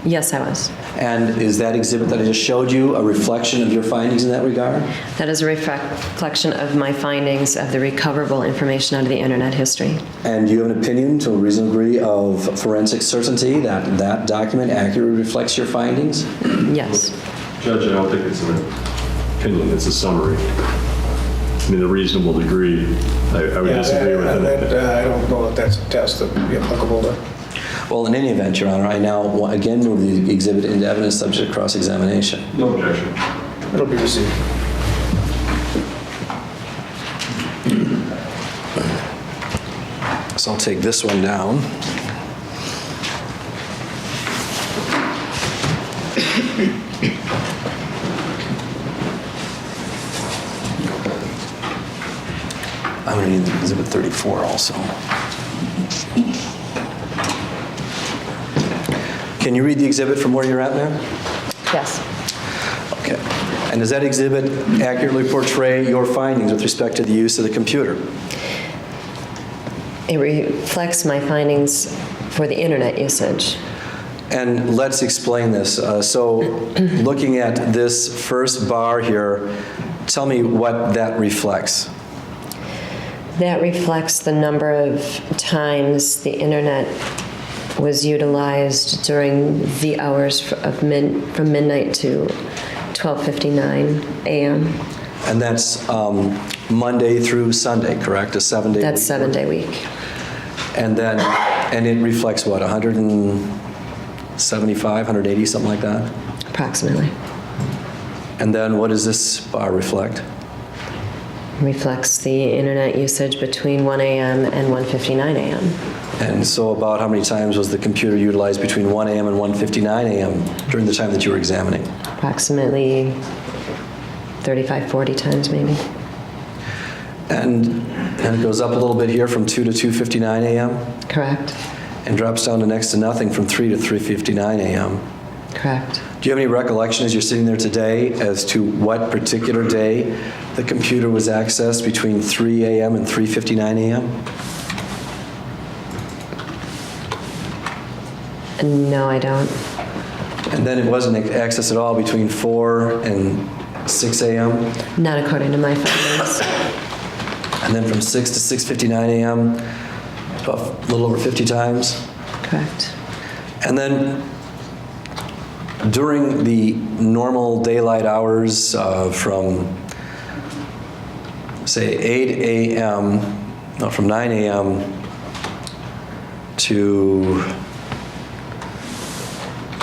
Yes, I was. And is that exhibit that I just showed you a reflection of your findings in that regard? That is a reflection of my findings of the recoverable information out of the internet history. And do you have an opinion to a reasonable degree of forensic certainty that that document accurately reflects your findings? Yes. Judge, I don't think it's an opinion, it's a summary. I mean, a reasonable degree, I would disagree with it. I don't know that that's a test that would be applicable to. Well, in any event, Your Honor, I now again move the exhibit into evidence subject to cross-examination. No objection. It'll be received. So I'll take this one down. I'm going to need exhibit 34 also. Can you read the exhibit from where you're at, ma'am? Yes. Okay. And does that exhibit accurately portray your findings with respect to the use of the computer? It reflects my findings for the internet usage. And let's explain this. So looking at this first bar here, tell me what that reflects. That reflects the number of times the internet was utilized during the hours of from midnight to 12:59 a.m. And that's Monday through Sunday, correct? A 7-day That's week? 7-day week. And it reflects what, 175, 180, something like that? Approximately. And then what does this bar reflect? Reflects the internet usage between 1 a.m. and 1:59 a.m. And so about how many times was the computer utilized between 1 a.m. and 1:59 a.m. during the time that you were examining? Approximately 35, 40 times maybe. And it goes up a little bit here from 2 to 2:59 a.m. Correct. and drops down to next to nothing from 3 to 3:59 a.m. Correct. Do you have any recollection as you're sitting there today as to what particular day the computer was accessed between 3 a.m. and 3:59 a.m.? No, I don't. And then it wasn't accessed at all between 4 and 6 a.m.? Not according to my findings. And then from 6 to 6:59 a.m., about a little over 50 times? Correct. And then during the normal daylight hours from, say, 8 a.m., no, from 9 a.m. to,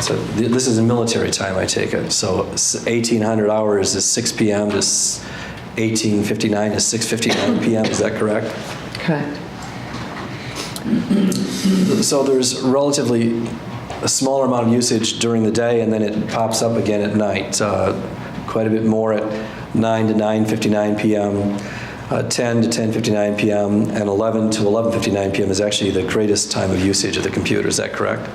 so this is in military time, I take it. So 1800 hours is 6 p.m. to 1859 is 6:59 p.m. Is that correct? Correct. So there's relatively a smaller amount of usage during the day, and then it pops up again at night. Quite a bit more at 9 to 9:59 p.m., 10 to 10:59 p.m., and 11 to 11:59 p.m. is actually the greatest time of usage of the computer. Is that correct?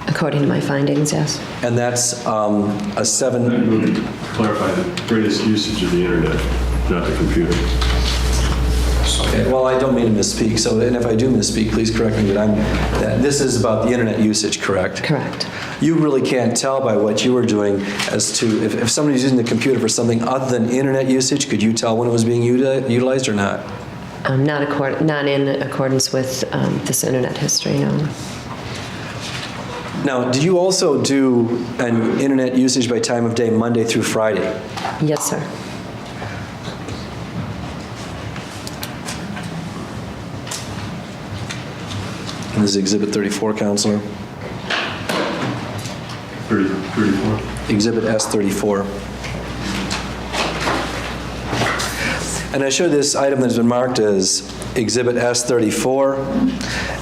According to my findings, yes. And that's a 7. I would clarify the greatest usage of the internet, not the computer. Okay, well, I don't mean to misspeak. So, and if I do misspeak, please correct me. But this is about the internet usage, correct? Correct. You really can't tell by what you were doing as to if somebody's using the computer for something other than internet usage. Could you tell when it was being utilized or not? Not in accordance with this internet history, no. Now, did you also do an internet usage by time of day Monday through Friday? Yes, sir. This is Exhibit 34, Counselor. 34. Exhibit S34. And I show this item that has been marked as Exhibit S34,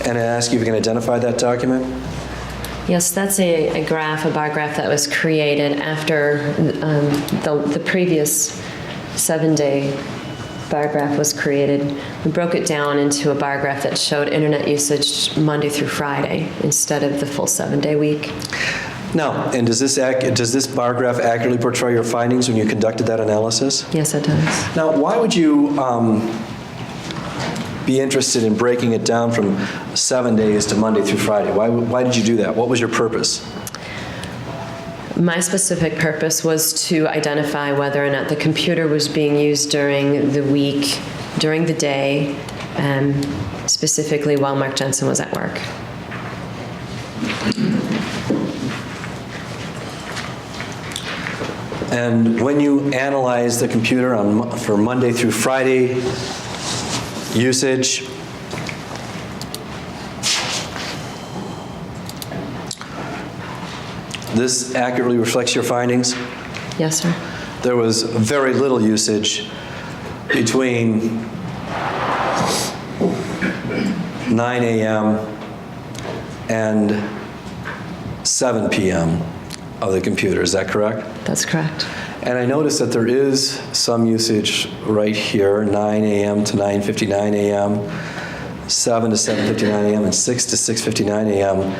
and I ask you if you can identify that document. Yes, that's a graph, a bar graph that was created after the previous 7-day bar graph was created. We broke it down into a bar graph that showed internet usage Monday through Friday instead of the full 7-day week. Now, and does this bar graph accurately portray your findings when you conducted that analysis? Yes, it does. Now, why would you be interested in breaking it down from 7 days to Monday through Friday? Why did you do that? What was your purpose? My specific purpose was to identify whether or not the computer was being used during the week, during the day, specifically while Mark Jensen was at work. And when you analyze the computer for Monday through Friday usage, this accurately reflects your findings? Yes, sir. There was very little usage between 9 a.m. and 7 p.m. of the computer. Is that correct? That's correct. And I noticed that there is some usage right here, 9 a.m. to 9:59 a.m., 7 to 7:59 a.m., and 6 to 6:59 a.m.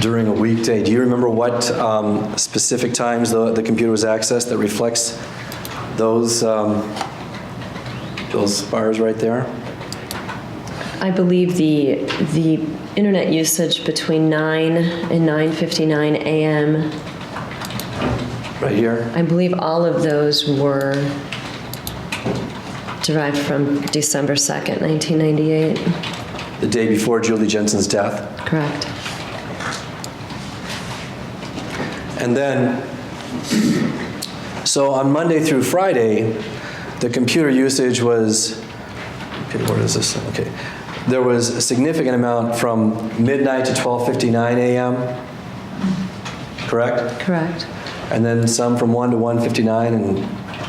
during a weekday. Do you remember what specific times the computer was accessed that reflects those bars right there? I believe the internet usage between 9 and 9:59 a.m. Right here? I believe all of those were derived from December 2nd, 1998. The day before Julie Jensen's death? Correct. And then, so on Monday through Friday, the computer usage was, okay, where is this? Okay. There was a significant amount from midnight to 12:59 a.m., correct? Correct. And then some from 1 to 1:59, and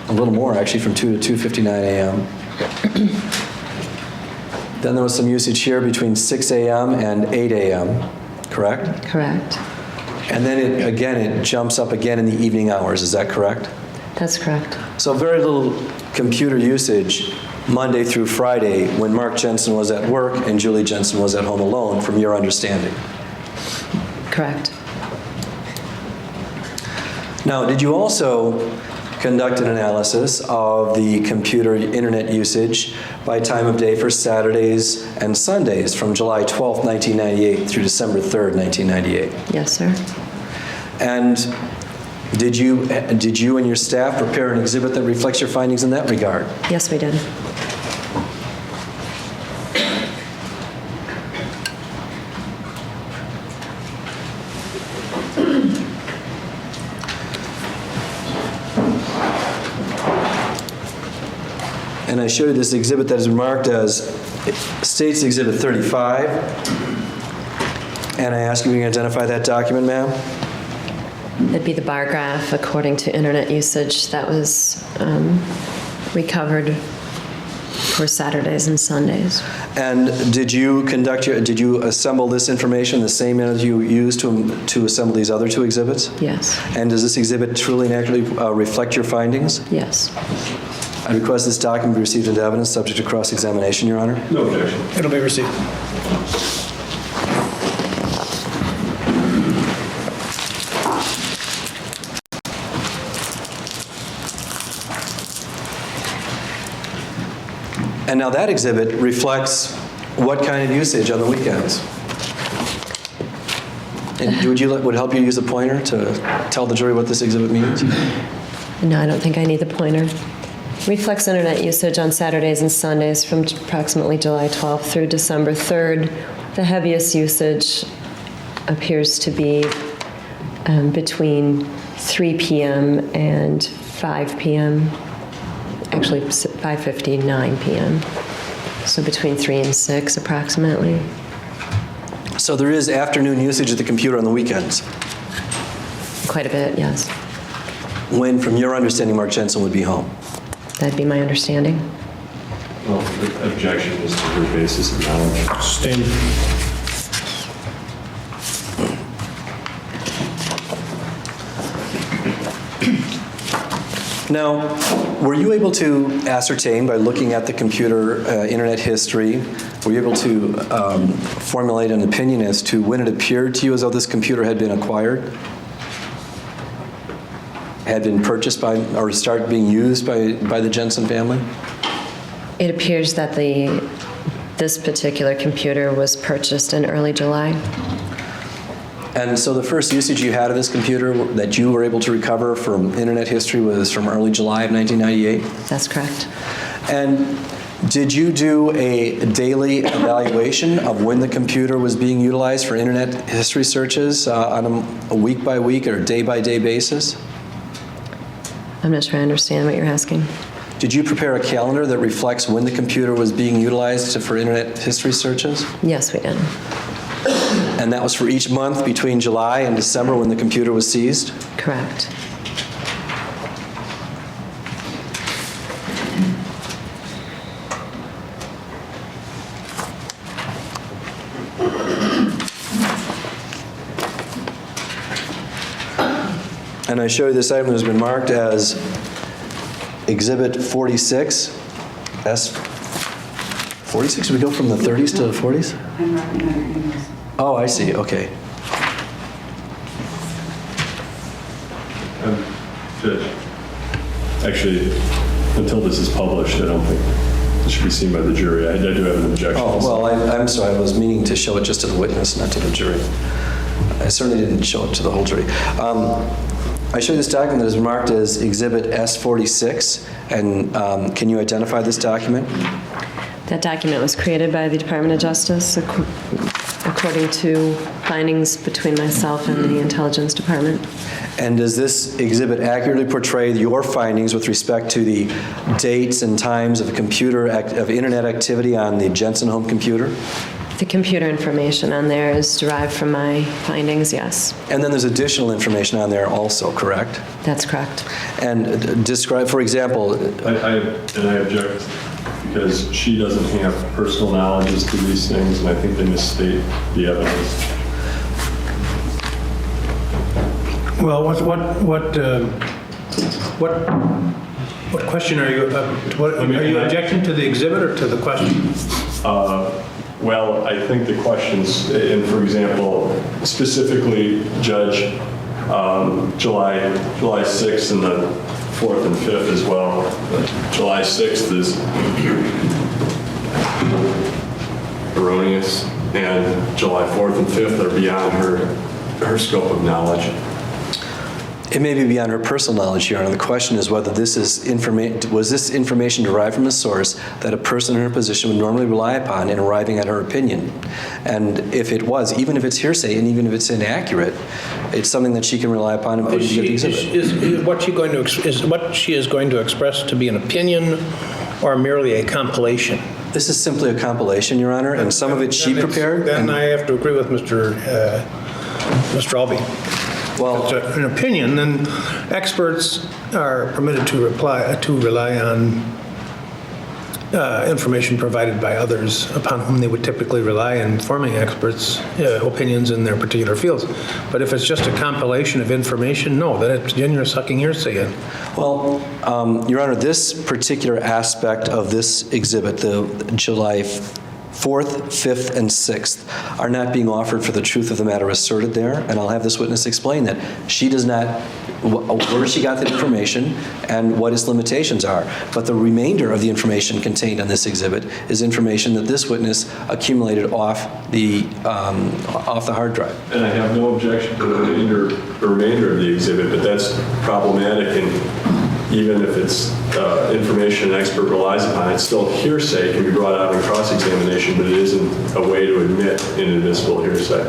a little more actually from 2 to 2:59 a.m. Then there was some usage here between 6 a.m. and 8 a.m., correct? Correct. And then it jumps up again in the evening hours, is that correct? That's correct. So very little computer usage Monday through Friday when Mark Jensen was at work and Julie Jensen was at home alone, from your understanding. Correct. Now, did you also conduct an analysis of the computer internet usage by time of day for Saturdays and Sundays from July 12th, 1998 through December 3rd, 1998? Yes, sir. And did you and your staff prepare an exhibit that reflects your findings in that regard? Yes, we did. And I showed you this exhibit that is marked as States Exhibit 35. And I ask you to identify that document, ma'am? It'd be the bar graph according to internet usage that was recovered for Saturdays and Sundays. And did you assemble this information the same as you used to assemble these other two exhibits? Yes. And does this exhibit truly and accurately reflect your findings? Yes. I request this document be received into evidence subject to cross-examination, Your Honor. No objection. It'll be received. And now that exhibit reflects what kind of usage on the weekends? And would it help you use a pointer to tell the jury what this exhibit means? No, I don't think I need the pointer. Reflects internet usage on Saturdays and Sundays from approximately July 12th through December 3rd. The heaviest usage appears to be between 3 p.m. and 5 p.m. Actually, 5:59 p.m. So between 3 and 6 approximately. So there is afternoon usage of the computer on the weekends, Quite a bit, yes. when, from your understanding, Mark Jensen would be home. That'd be my understanding. Well, the objection is to her basis of knowledge. Stand. Now, were you able to ascertain by looking at the computer internet history, were you able to formulate an opinion as to when it appeared to you as though this computer had been acquired? Had been purchased by, or started being used by the Jensen family? It appears that this particular computer was purchased in early July. And so the first usage you had of this computer that you were able to recover from internet history was from early July of 1998? That's correct. And did you do a daily evaluation of when the computer was being utilized for internet history searches on a week-by-week or day-by-day basis? I'm not sure I understand what you're asking. Did you prepare a calendar that reflects when the computer was being utilized for internet history searches? Yes, we did. And that was for each month between July and December when the computer was seized? Correct. And I show you this item has been marked as Exhibit 46. S 46, we go from the 30s to the 40s? I'm marking on your emails. Oh, I see, okay. Judge, actually, until this is published, I don't think it should be seen by the jury. I do have an objection. Oh, well, I'm sorry, I was meaning to show it just to the witness, not to the jury. I certainly didn't show it to the whole jury. I show you this document that is marked as Exhibit S46, and can you identify this document? That document was created by the Department of Justice according to findings between myself and the Intelligence Department. And does this exhibit accurately portray your findings with respect to the dates and times of internet activity on the Jensen home computer? The computer information on there is derived from my findings, yes. And then there's additional information on there also, correct? That's correct. And describe, for example, I object because she doesn't have personal knowledge as to these things, and I think they misstate the evidence. Well, what question are you, are you objecting to the exhibit or to the question? Well, I think the questions, and for example, specifically, Judge, July 6th and the 4th and 5th as well. July 6th is erroneous, and July 4th and 5th are beyond her scope of knowledge. it may be beyond her personal knowledge, Your Honor. The question is whether this is was this information derived from a source that a person in her position would normally rely upon in arriving at her opinion. And if it was, even if it's hearsay and even if it's inaccurate, it's something that she can rely upon and put into the exhibit. Is what she is going to express to be an opinion or merely a compilation? This is simply a compilation, Your Honor, and some of it she prepared. Then I have to agree with Mr. Albee. Well, If it's an opinion, then experts are permitted to rely on information provided by others upon whom they would typically rely in forming experts' opinions in their particular fields. But if it's just a compilation of information, no, then it's genuine sucking hearsay in. well, Your Honor, this particular aspect of this exhibit, the July 4th, 5th, and 6th, are not being offered for the truth of the matter asserted there, and I'll have this witness explain that. She does not, where she got that information and what its limitations are. But the remainder of the information contained on this exhibit is information that this witness accumulated off the hard drive. And I have no objection to the remainder of the exhibit, but that's problematic, and even if it's information an expert relies upon, it's still hearsay. It can be brought out in cross-examination, but it isn't a way to admit inadmissible hearsay.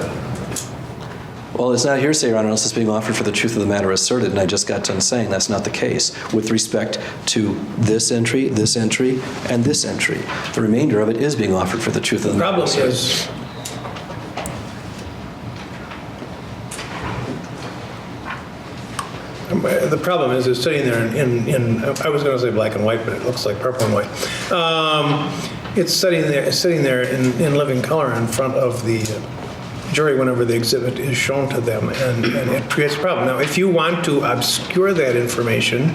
Well, it's not hearsay, Your Honor, unless it's being offered for the truth of the matter asserted, and I just got done saying that's not the case with respect to this entry, and this entry. The remainder of it is being offered for the truth of the matter asserted. The problem is, The problem is it's sitting there in I was going to say black and white, but it looks like purple and white. It's sitting there in living color in front of the jury whenever the exhibit is shown to them, and it creates a problem. Now, if you want to obscure that information,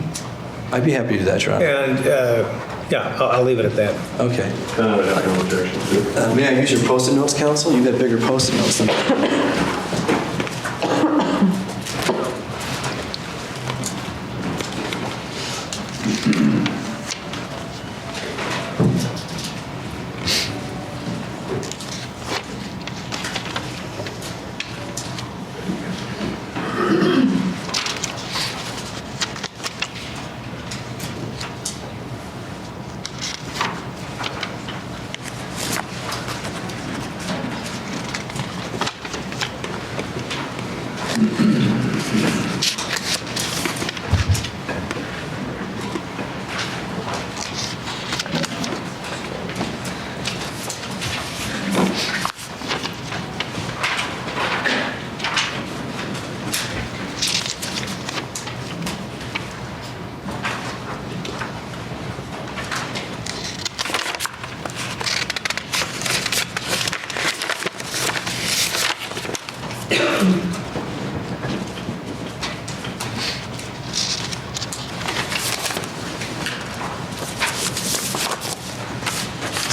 I'd be happy to do that, Your Honor. and yeah, I'll leave it at that. Okay. I would have no objection to it. May I use your Post-it notes, counsel? You've got bigger Post-it notes than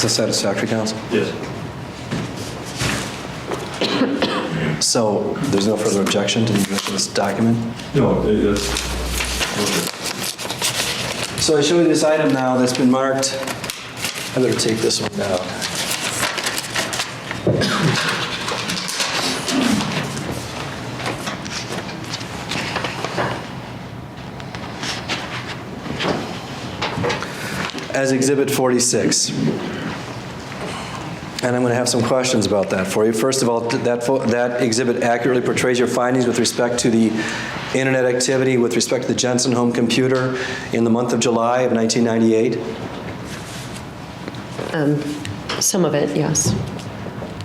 Is that satisfactory, counsel? Yes. So there's no further objection to the admission of this document? No, that's, So I show you this item now that's been marked. I better take this one down. As Exhibit 46. And I'm going to have some questions about that for you. First of all, that exhibit accurately portrays your findings with respect to the internet activity with respect to the Jensen home computer in the month of July of 1998? Some of it, yes.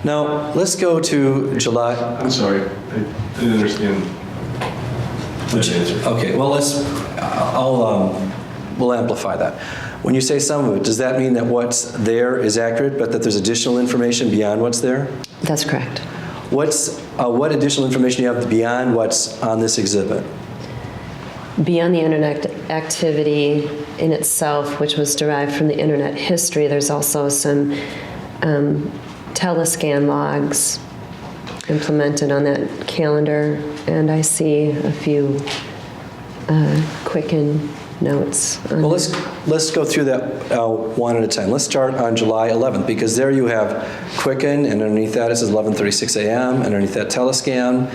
Now, let's go to July. I'm sorry, I didn't understand that answer. Okay, well, we'll amplify that. When you say some of it, does that mean that what's there is accurate, but that there's additional information beyond what's there? That's correct. What additional information do you have beyond what's on this exhibit? Beyond the internet activity in itself, which was derived from the internet history, there's also some telescan logs implemented on that calendar, and I see a few Quicken notes. Well, let's go through that one at a time. Let's start on July 11th, because there you have Quicken, and underneath that it says 11:36 a.m., and underneath that Telescan,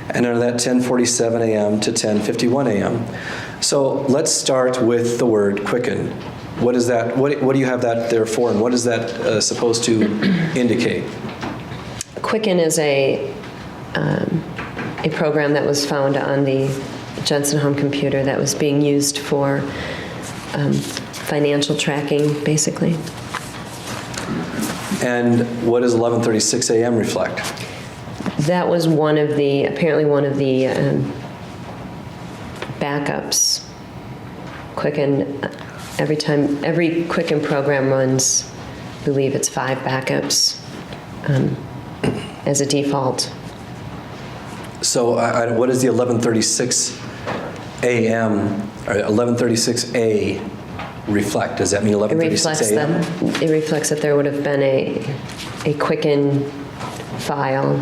and under that 10:47 a.m. to 10:51 a.m. So let's start with the word Quicken. What is that? What do you have that there for, and what is that supposed to indicate? Quicken is a program that was found on the Jensen home computer that was being used for financial tracking, basically. And what does 11:36 a.m. reflect? That was apparently one of the backups. Quicken, every Quicken program runs, I believe it's 5 backups as a default. So what does the 11:36 a.m. or 11:36 reflect? Does that mean 11:36 a.m.? It reflects that there would have been a Quicken file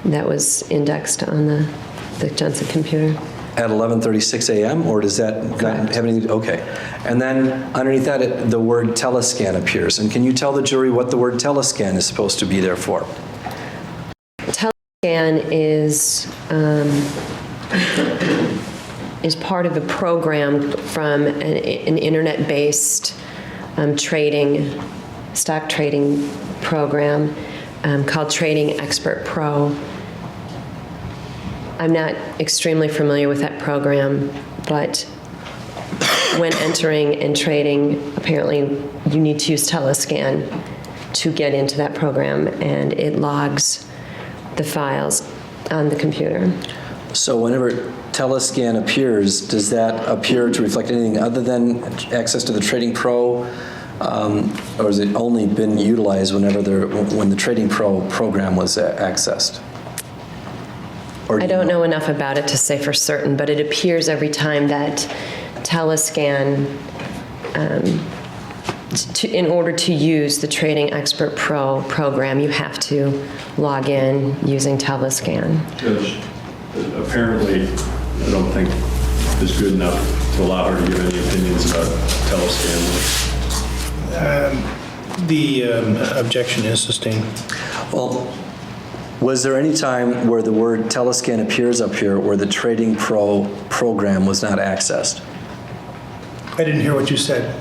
that was indexed on the Jensen computer. At 11:36 a.m., or does that not have anything? Okay. And then underneath that, the word Telescan appears. And can you tell the jury what the word Telescan is supposed to be there for? Telescan is part of a program from an internet-based stock trading program called Trading Expert Pro. I'm not extremely familiar with that program, but when entering and trading, apparently you need to use Telescan to get into that program, and it logs the files on the computer. So whenever Telescan appears, does that appear to reflect anything other than access to the Trading Pro? Or has it only been utilized when the Trading Pro program was accessed? Or I don't know enough about it to say for certain, but it appears every time that Telescan, in order to use the Trading Expert Pro program, you have to log in using Telescan. Which apparently, I don't think is good enough to allow her to give any opinions about Telescan. The objection is sustained. Well, was there any time where the word Telescan appears up here where the Trading Pro program was not accessed? I didn't hear what you said.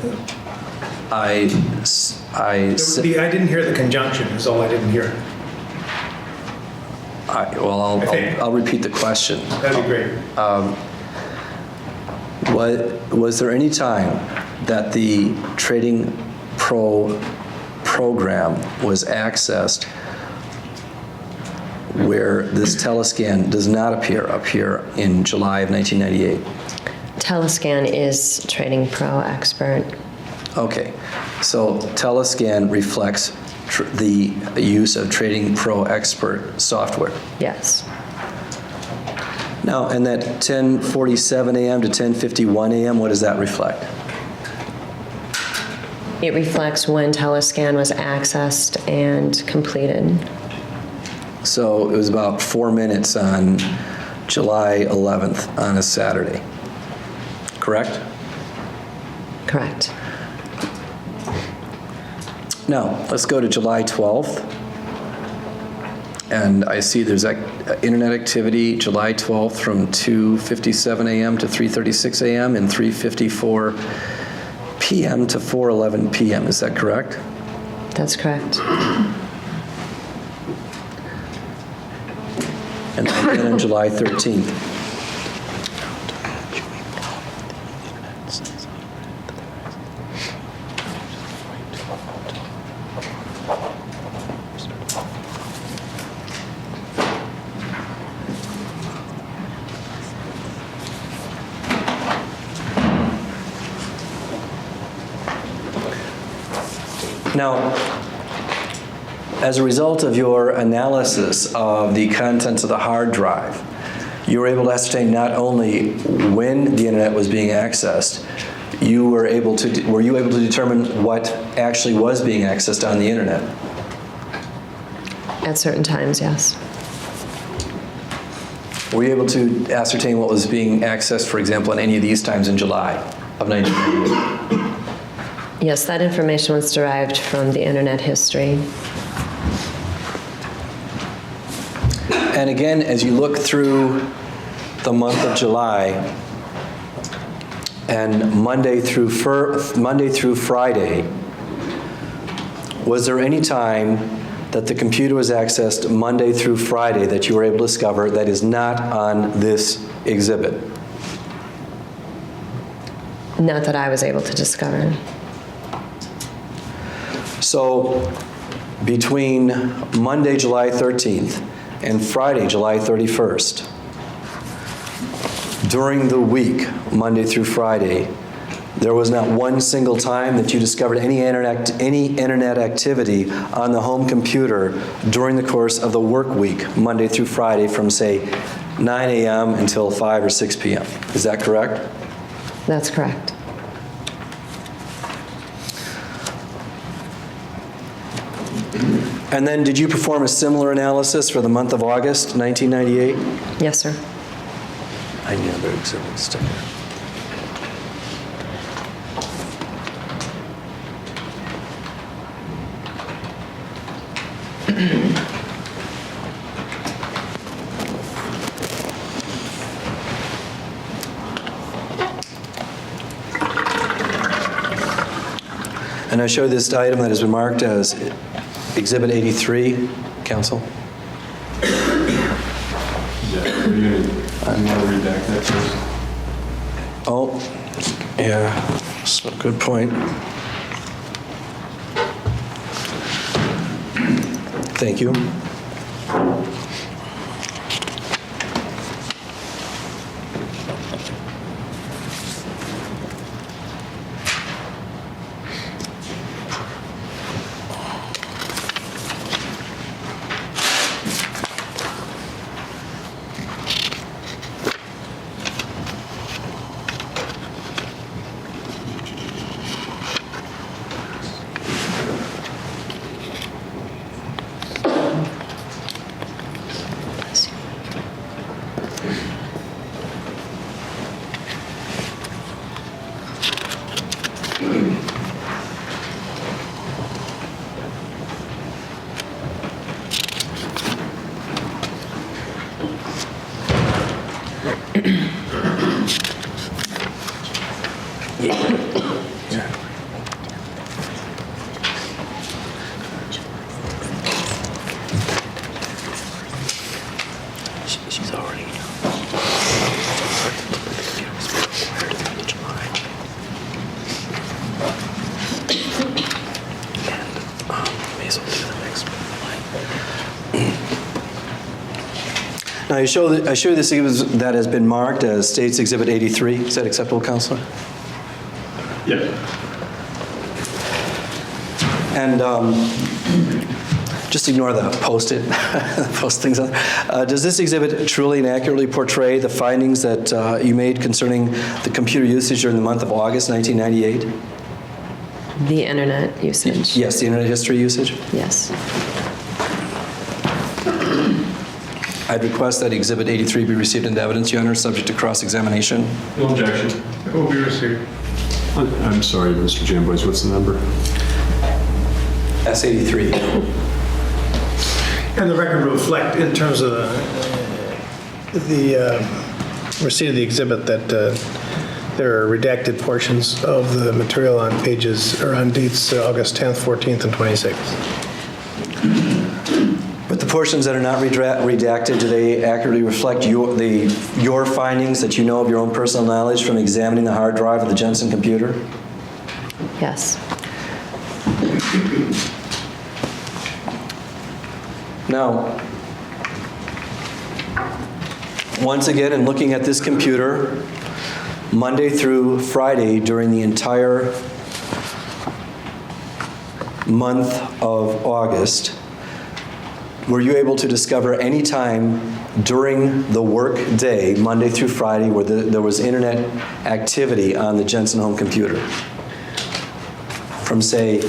I didn't hear the conjunction, is all I didn't hear. I'll repeat the question. That'd be great. Was there any time that the Trading Pro program was accessed where this Telescan does not appear up here in July of 1998? Telescan is Trading Pro Expert. Okay, so Telescan reflects the use of Trading Pro Expert software. Yes. Now, and that 10:47 a.m. to 10:51 a.m., what does that reflect? It reflects when Telescan was accessed and completed. So it was about 4 minutes on July 11th on a Saturday, correct? Correct. Now, let's go to July 12th. And I see there's internet activity July 12th from 2:57 a.m. to 3:36 a.m. and 3:54 p.m. to 4:11 p.m. Is that correct? That's correct. And then on July 13th. Now, as a result of your analysis of the contents of the hard drive, you were able to ascertain not only when the internet was being accessed, were you able to determine what actually was being accessed on the internet? At certain times, yes. Were you able to ascertain what was being accessed, for example, at any of these times in July of 1998? Yes, that information was derived from the internet history. And again, as you look through the month of July, and Monday through Friday, was there any time that the computer was accessed Monday through Friday that you were able to discover that is not on this exhibit? Not that I was able to discover. So between Monday, July 13th and Friday, July 31st, during the week, Monday through Friday, there was not one single time that you discovered any internet activity on the home computer during the course of the work week, Monday through Friday, from, say, 9 a.m. until 5 or 6 p.m. Is that correct? That's correct. And then did you perform a similar analysis for the month of August, 1998? Yes, sir. I need other exhibits to here. And I show this item that has been marked as Exhibit 83, Council. I'm going to read back that first. Oh, yeah, so good point. Thank you. She's already. Now, I show this exhibit that has been marked as State's Exhibit 83. Is that acceptable, Counselor? Yeah. And just ignore the post-it, post things on. Does this exhibit truly and accurately portray the findings that you made concerning the computer usage during the month of August 1998? The internet usage. Yes, the internet history usage. Yes. I'd request that Exhibit 83 be received into evidence, Your Honor, subject to cross-examination. No objection. It will be received. I'm sorry, Mr. Jamboys, what's the number? S83. And the record will reflect, in terms of the receipt of the exhibit, that there are redacted portions of the material on pages, or on dates August 10th, 14th, and 26th. But the portions that are not redacted, do they accurately reflect your findings that you know of your own personal knowledge from examining the hard drive of the Jensen computer? Yes. Now, once again, in looking at this computer, Monday through Friday during the entire month of August, were you able to discover any time during the work day, Monday through Friday, where there was internet activity on the Jensen home computer? From, say,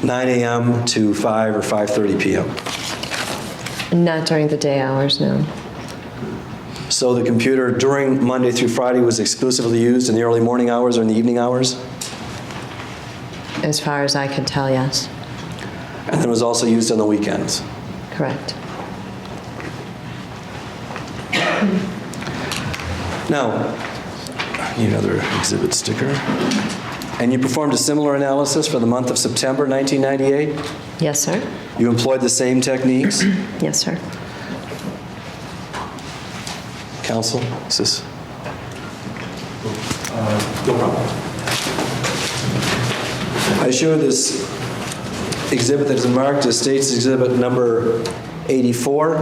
9 a.m. to 5 or 5:30 p.m.? Not during the day hours, no. So the computer during Monday through Friday was exclusively used in the early morning hours or in the evening hours? As far as I could tell, yes. And then it was also used on the weekends? Correct. Now, I need another exhibit sticker. And you performed a similar analysis for the month of September 1998? Yes, sir. You employed the same techniques? Yes, sir. Counsel, is this? No problem. I show this exhibit that is marked as State's Exhibit number 84,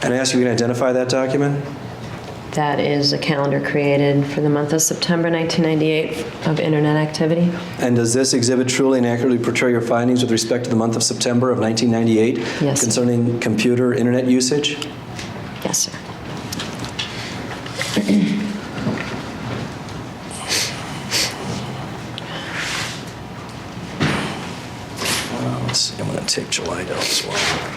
and I ask you to identify that document. That is a calendar created for the month of September 1998 of internet activity. And does this exhibit truly and accurately portray your findings with respect to the month of September of 1998 Yes. concerning computer internet usage? Yes, sir. Let's see, I'm going to take July down as well.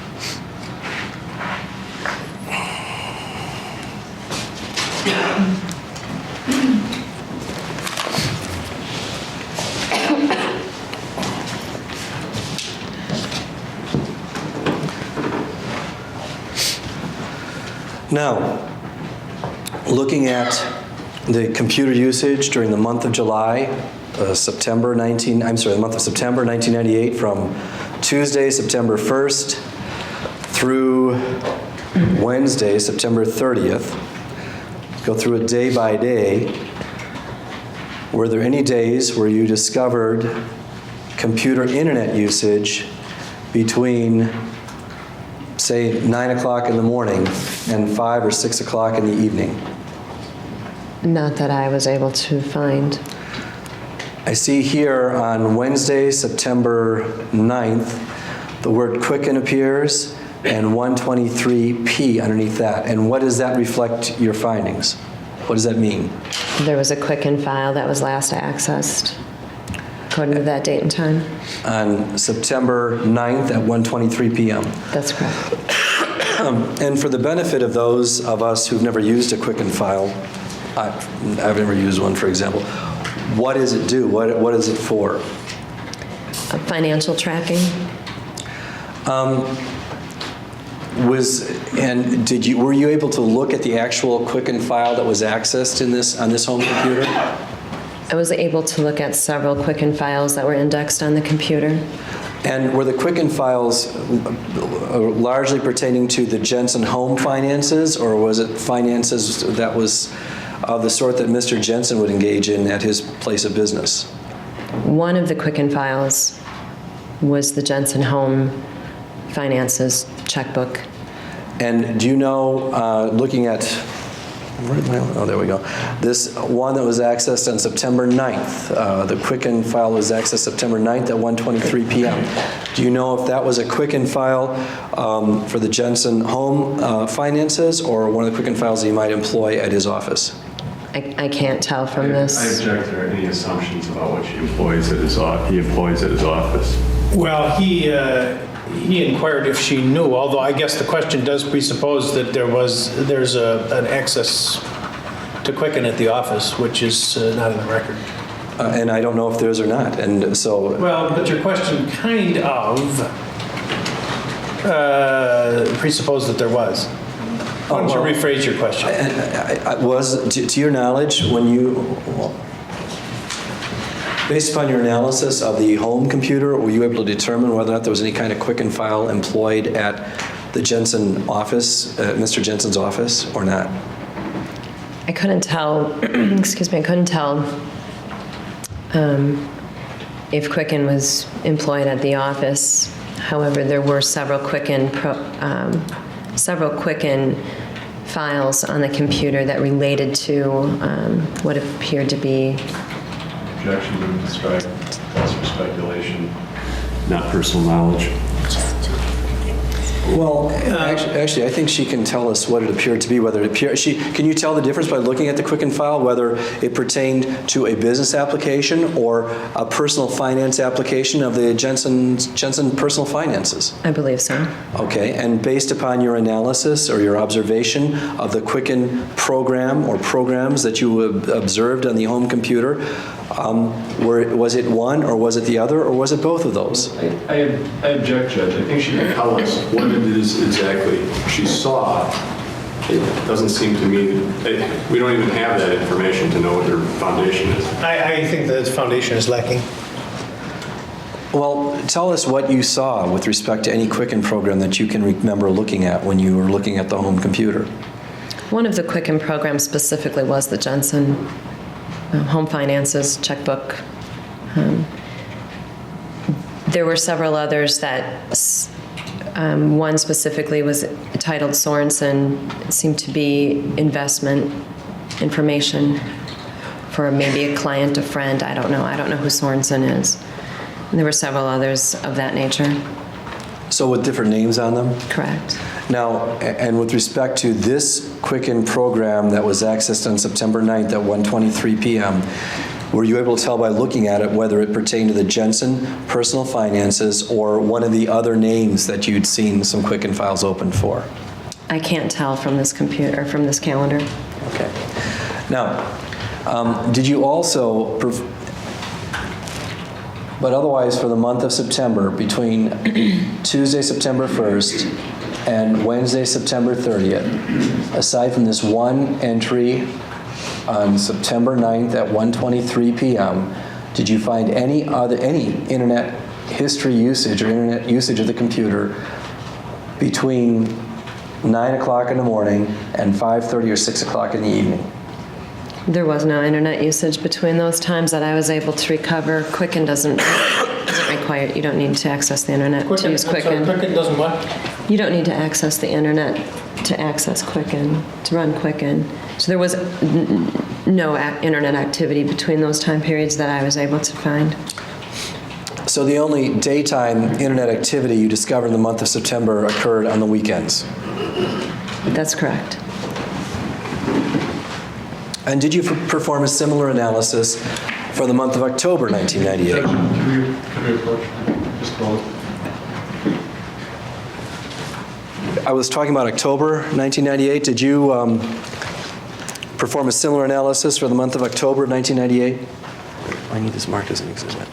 Now, looking at the computer usage during the month of July, the month of September 1998, from Tuesday, September 1st through Wednesday, September 30th. Go through it day by day. Were there any days where you discovered computer internet usage between, say, 9 o'clock in the morning and 5 or 6 o'clock in the evening? Not that I was able to find. I see here on Wednesday, September 9th, the word Quicken appears and 123P underneath that. And what does that reflect your findings? What does that mean? There was a Quicken file that was last accessed, according to that date and time. On September 9th at 1:23 p.m. That's correct. And for the benefit of those of us who've never used a Quicken file, I've never used one, for example, what does it do? What is it for? Financial tracking. Were you able to look at the actual Quicken file that was accessed on this home computer? I was able to look at several Quicken files that were indexed on the computer. And were the Quicken files largely pertaining to the Jensen home finances, or was it finances that was of the sort that Mr. Jensen would engage in at his place of business? One of the Quicken files was the Jensen home finances checkbook. And do you know, looking at, oh, there we go. This one that was accessed on September 9th, the Quicken file was accessed September 9th at 1:23 p.m. Do you know if that was a Quicken file for the Jensen home finances, or one of the Quicken files he might employ at his office? I can't tell from this. I object to any assumptions about what he employs at his office. Well, he inquired if she knew, although I guess the question does presuppose that there's an access to Quicken at the office, which is not in the record. And I don't know if there is or not, and so... Well, but your question kind of presupposed that there was. Why don't you rephrase your question? To your knowledge, when you... Based upon your analysis of the home computer, were you able to determine whether or not there was any kind of Quicken file employed at the Jensen office, Mr. Jensen's office, or not? I couldn't tell, excuse me, I couldn't tell if Quicken was employed at the office. However, there were several Quicken files on the computer that related to what appeared to be... Objection to describe, that's for speculation, not personal knowledge. Well, actually, I think she can tell us what it appeared to be, whether it appeared... Can you tell the difference by looking at the Quicken file, whether it pertained to a business application or a personal finance application of the Jensen personal finances? I believe so. Okay, and based upon your analysis or your observation of the Quicken program or programs that you observed on the home computer, was it one or was it the other or was it both of those? I object, Judge. I think she can tell us what it is exactly she saw. It doesn't seem to me, we don't even have that information to know what their foundation is. I think that the foundation is lacking. Well, tell us what you saw with respect to any Quicken program that you can remember looking at when you were looking at the home computer. One of the Quicken programs specifically was the Jensen home finances checkbook. There were several others that, one specifically was titled Sorensen. It seemed to be investment information for maybe a client, a friend, I don't know. I don't know who Sorensen is. And there were several others of that nature. So with different names on them? Correct. Now, and with respect to this Quicken program that was accessed on September 9th at 1:23 p.m., were you able to tell by looking at it whether it pertained to the Jensen personal finances or one of the other names that you'd seen some Quicken files open for? I can't tell from this computer, from this calendar. Okay. Now, did you also... But otherwise, for the month of September, between Tuesday, September 1st, and Wednesday, September 30th, aside from this one entry on September 9th at 1:23 p.m., did you find any internet history usage or internet usage of the computer between 9 o'clock in the morning and 5:30 or 6 o'clock in the evening? There was no internet usage between those times that I was able to recover. Quicken doesn't require, you don't need to access the internet to use Quicken. Quicken doesn't what? You don't need to access the internet to access Quicken, to run Quicken. So there was no internet activity between those time periods that I was able to find. So the only daytime internet activity you discovered in the month of September occurred on the weekends? That's correct. And did you perform a similar analysis for the month of October 1998? Can we approach? Just close. I was talking about October 1998. Did you perform a similar analysis for the month of October of 1998? I need this marked as an exhibit.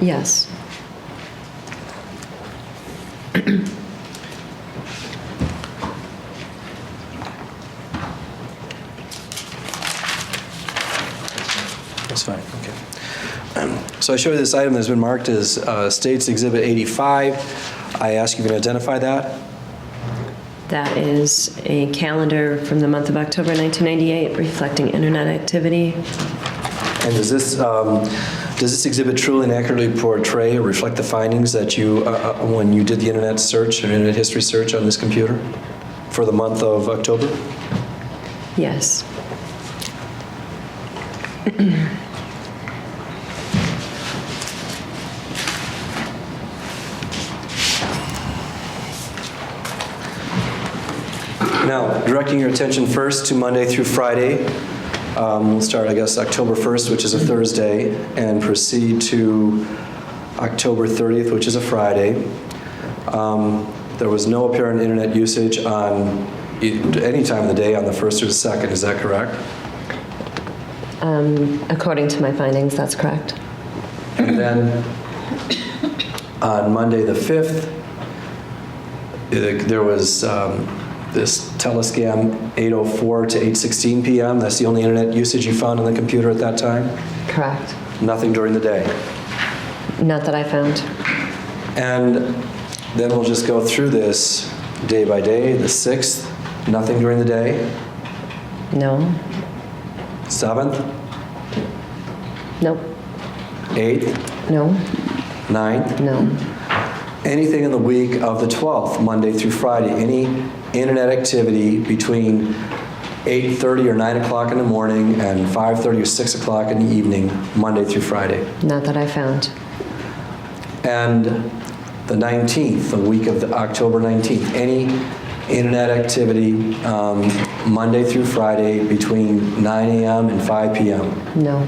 Yes. That's fine, okay. So I show you this item that's been marked as State's Exhibit 85. I ask you to identify that. That is a calendar from the month of October 1998 reflecting internet activity. And does this exhibit truly and accurately portray or reflect the findings that you, when you did the internet search or internet history search on this computer for the month of October? Yes. Now, directing your attention first to Monday through Friday. We'll start, I guess, October 1st, which is a Thursday, and proceed to October 30th, which is a Friday. There was no apparent internet usage on any time of the day on the 1st or the 2nd. Is that correct? According to my findings, that's correct. And then on Monday the 5th, there was this telescam 8:04 to 8:16 p.m. That's the only internet usage you found on the computer at that time? Correct. Nothing during the day? Not that I found. And then we'll just go through this day by day. The 6th, nothing during the day? No. 7th? Nope. 8th? No. 9th? No. Anything in the week of the 12th, Monday through Friday, any internet activity between 8:30 or 9 o'clock in the morning and 5:30 or 6 o'clock in the evening, Monday through Friday. Not that I found. And the 19th, the week of the October 19th, any internet activity Monday through Friday between 9 a.m. and 5 p.m. No.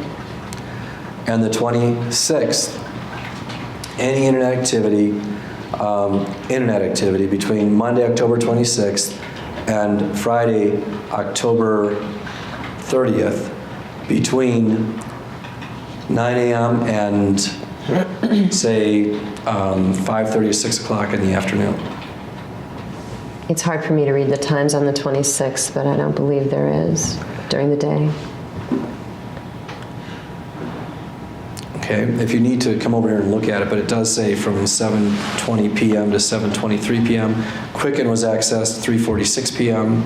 And the 26th, any internet activity between Monday, October 26th and Friday, October 30th, between 9 a.m. and say 5:30 or 6 o'clock in the afternoon. It's hard for me to read the times on the 26th, but I don't believe there is during the day. Okay, if you need to come over here and look at it, but it does say from 7:20 p.m. to 7:23 p.m. Quicken was accessed 3:46 p.m.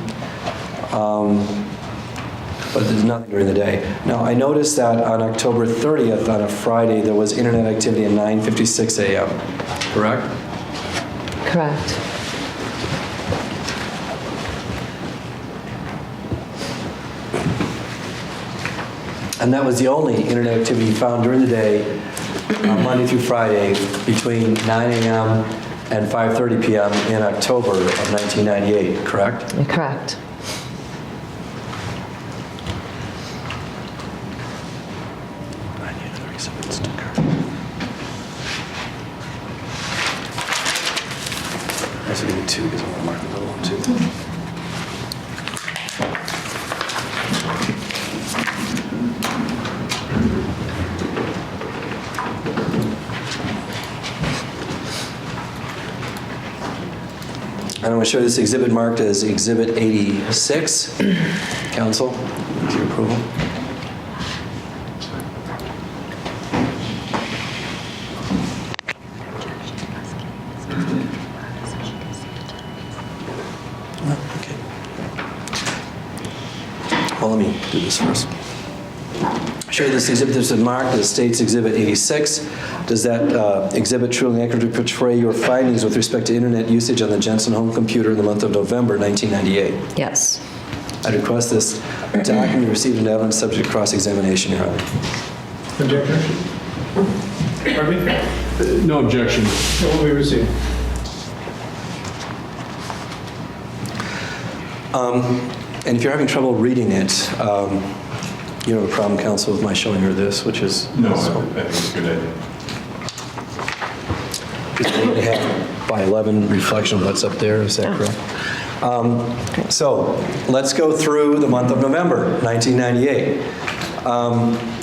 But there's nothing during the day. Now, I noticed that on October 30th, on a Friday, there was internet activity at 9:56 a.m., correct? Correct. And that was the only internet activity found during the day, Monday through Friday, between 9 a.m. and 5:30 p.m. in October of 1998, correct? Correct. I should give you two because I want to mark the little one too. And I'm going to show you this exhibit marked as Exhibit 86. Council, with your approval. Okay. Well, let me do this first. Show you this exhibit that's been marked as State's Exhibit 86. Does that exhibit truly and accurately portray your findings with respect to internet usage on the Jensen home computer in the month of November 1998? Yes. I request this document be received into evidence subject to cross-examination, Your Honor. Objection? Pardon me? No objection. What will we receive? And if you're having trouble reading it, you don't have a problem, counsel, with my showing her this, which is... No, I think it's a good idea. It's an 8.5 by 11 reflection of what's up there, is that correct? So let's go through the month of November 1998.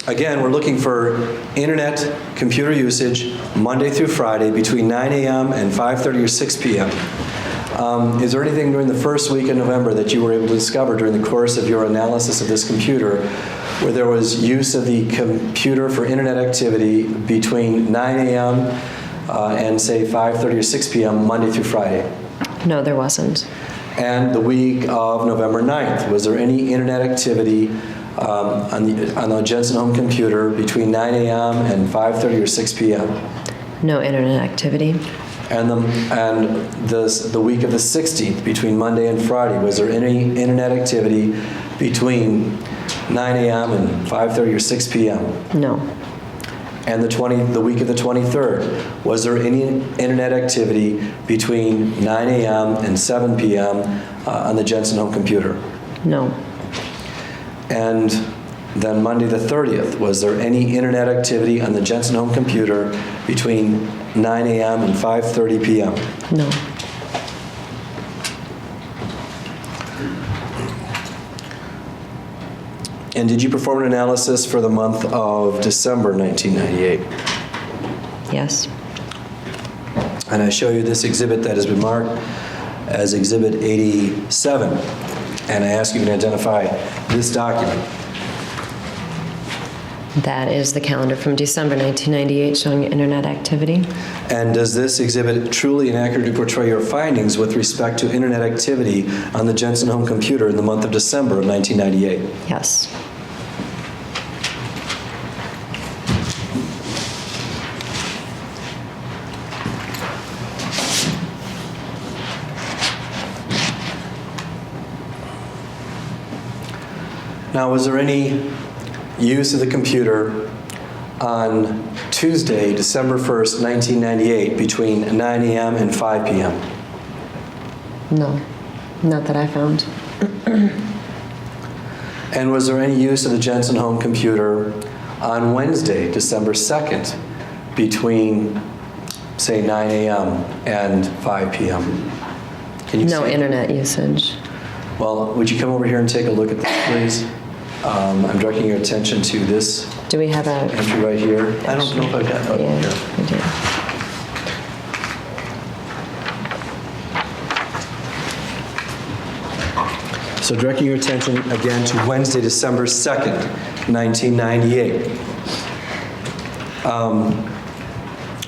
Again, we're looking for internet computer usage Monday through Friday between 9 a.m. and 5:30 or 6 p.m. Is there anything during the first week in November that you were able to discover during the course of your analysis of this computer where there was use of the computer for internet activity between 9 a.m. And say 5:30 or 6 p.m. Monday through Friday? No, there wasn't. And the week of November 9th, was there any internet activity on the Jensen home computer between 9 a.m. and 5:30 or 6 p.m.? No internet activity. And the week of the 16th, between Monday and Friday, was there any internet activity between 9 a.m. and 5:30 or 6 p.m.? No. And the week of the 23rd, was there any internet activity between 9 a.m. and 7 p.m. On the Jensen home computer? No. And then Monday the 30th, was there any internet activity on the Jensen home computer between 9 a.m. and 5:30 p.m.? No. And did you perform an analysis for the month of December 1998? Yes. And I show you this exhibit that has been marked as Exhibit 87. And I ask you to identify this document. That is the calendar from December 1998 showing internet activity. And does this exhibit truly and accurately portray your findings with respect to internet activity on the Jensen home computer in the month of December of 1998? Yes. Now, was there any use of the computer on Tuesday, December 1st, 1998, between 9 a.m. and 5 p.m.? No. Not that I found. And was there any use of the Jensen home computer on Wednesday, December 2nd, between, say, 9 a.m. and 5 p.m.? Can you No say? internet usage. Well, would you come over here and take a look at this, please? I'm directing your attention to this Do we have a... entry right here. I don't know if I've got it Yeah, here. I So directing your attention again to Wednesday, December 2nd, 1998.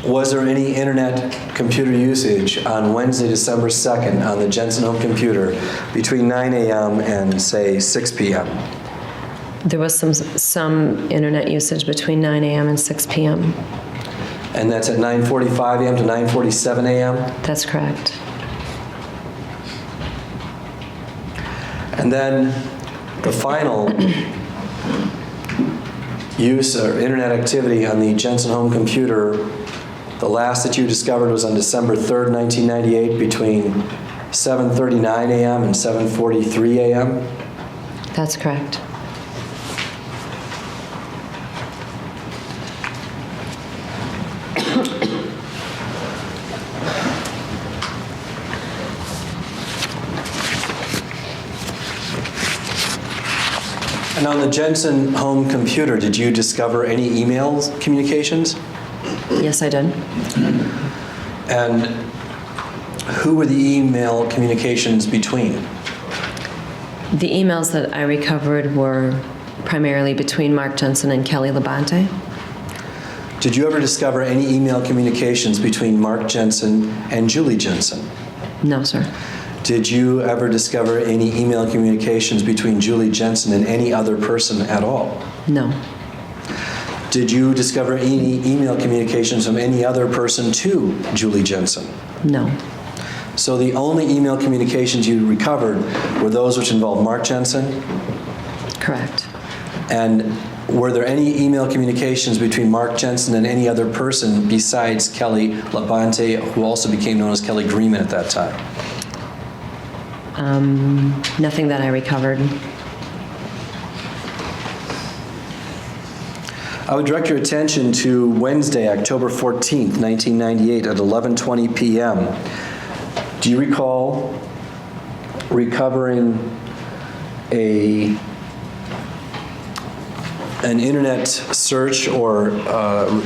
Was there any internet computer usage on Wednesday, December 2nd on the Jensen home computer between 9 a.m. and, say, 6 p.m.? There was some internet usage between 9 a.m. and 6 p.m. And that's at 9:45 a.m. to 9:47 a.m.? That's correct. And then the final use or internet activity on the Jensen home computer, the last that you discovered was on December 3rd, 1998, between 7:39 a.m. and 7:43 a.m.? That's correct. And on the Jensen home computer, did you discover any email communications? Yes, I did. And who were the email communications between? The emails that I recovered were primarily between Mark Jensen and Kelly Labonte. Did you ever discover any email communications between Mark Jensen and Julie Jensen? No, sir. Did you ever discover any email communications between Julie Jensen and any other person at all? No. Did you discover any email communications from any other person to Julie Jensen? No. So the only email communications you recovered were those which involved Mark Jensen? Correct. And were there any email communications between Mark Jensen and any other person besides Kelly Labonte, who also became known as Kelly Greenman at that time? Nothing that I recovered. I would direct your attention to Wednesday, October 14th, 1998 at 11:20 p.m. Do you recall recovering an internet search or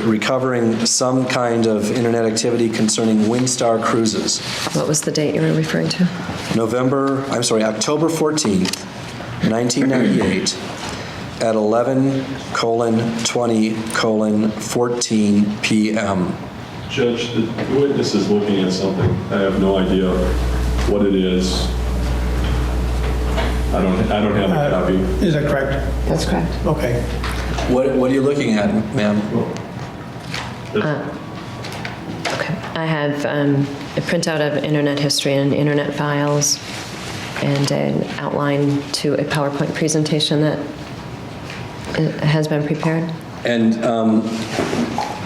recovering some kind of internet activity concerning Windstar Cruises. What was the date you were referring to? October 14th, 1998, at 11:20:14 p.m. Judge, the witness is looking at something. I have no idea what it is. I don't have a copy. Is that correct? That's correct. Okay. What are you looking at, ma'am? Okay. I have a printout of internet history and internet files and an outline to a PowerPoint presentation that has been prepared. And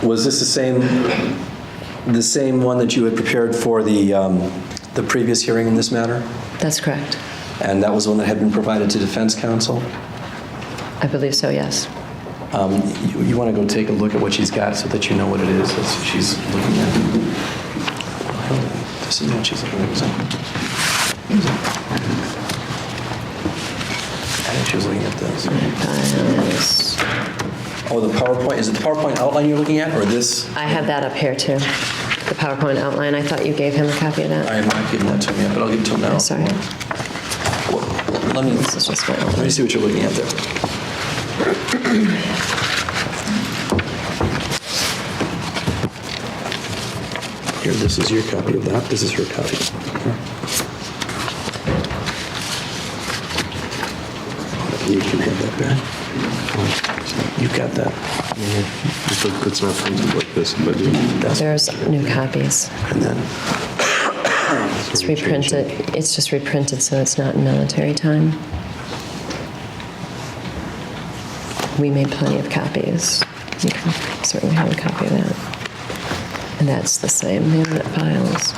was this the same one that you had prepared for the previous hearing in this matter? That's correct. And that was one that had been provided to defense counsel? I believe so, yes. You want to go take a look at what she's got so that you know what it is that she's looking at? This is what she's looking at. I think she was looking at this. Files. Oh, the PowerPoint. Is it the PowerPoint outline you're looking at, or this? I have that up here, too. The PowerPoint outline. I thought you gave him a copy of that. I am not giving that to him yet, but I'll give it to him now. Sorry. Let me This is just my outline. see what you're looking at there. Here, this is your copy of that. This is her copy. You can have that back. You've got that. It's not printed like this, but There's new copies. And then, It's reprinted. It's just reprinted, so it's not in military time. We made plenty of copies. You can certainly have a copy of that. And that's the same, the internet files.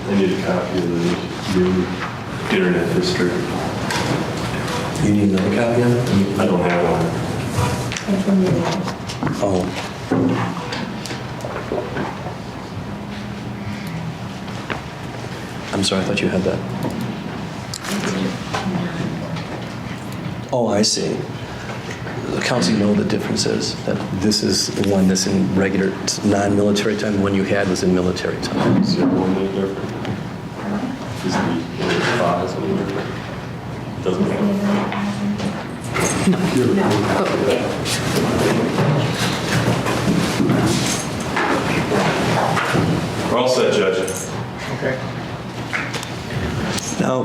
I need a copy of the new internet history. you need another copy of it? I don't have one. Oh. I'm sorry, I thought you had that. Oh, I see. The council, you know what the difference is, that this is the one that's in regular, non-military time, the one you had was in military time. Is there one any different? Is the files any different? Doesn't matter. We're all set, Judge. Okay. Now,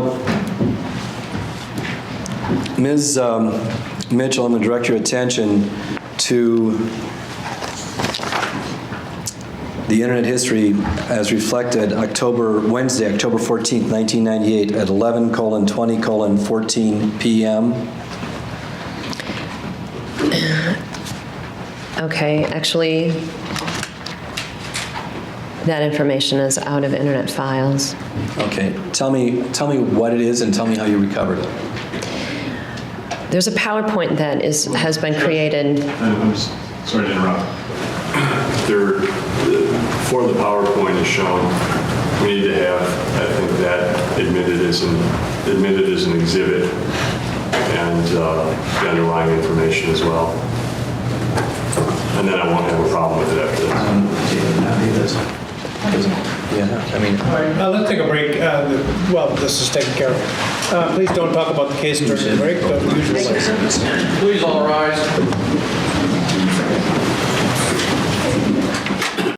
Ms. Mitchell, I'm going to direct your attention to the internet history as reflected Wednesday, October 14th, 1998 at 11:20:14 p.m. Okay, actually, that information is out of internet files. Okay, tell me what it is and tell me how you recovered it. There's a PowerPoint that has been created. I'm sorry to interrupt. Before the PowerPoint is shown, we need to have, I think, that admitted as an exhibit and the underlying information as well. And then I won't have a problem with it after this. Yeah, I mean, Let's take a break. Well, this is taken care of. Please don't talk about the case during the break, but usually. Please all rise.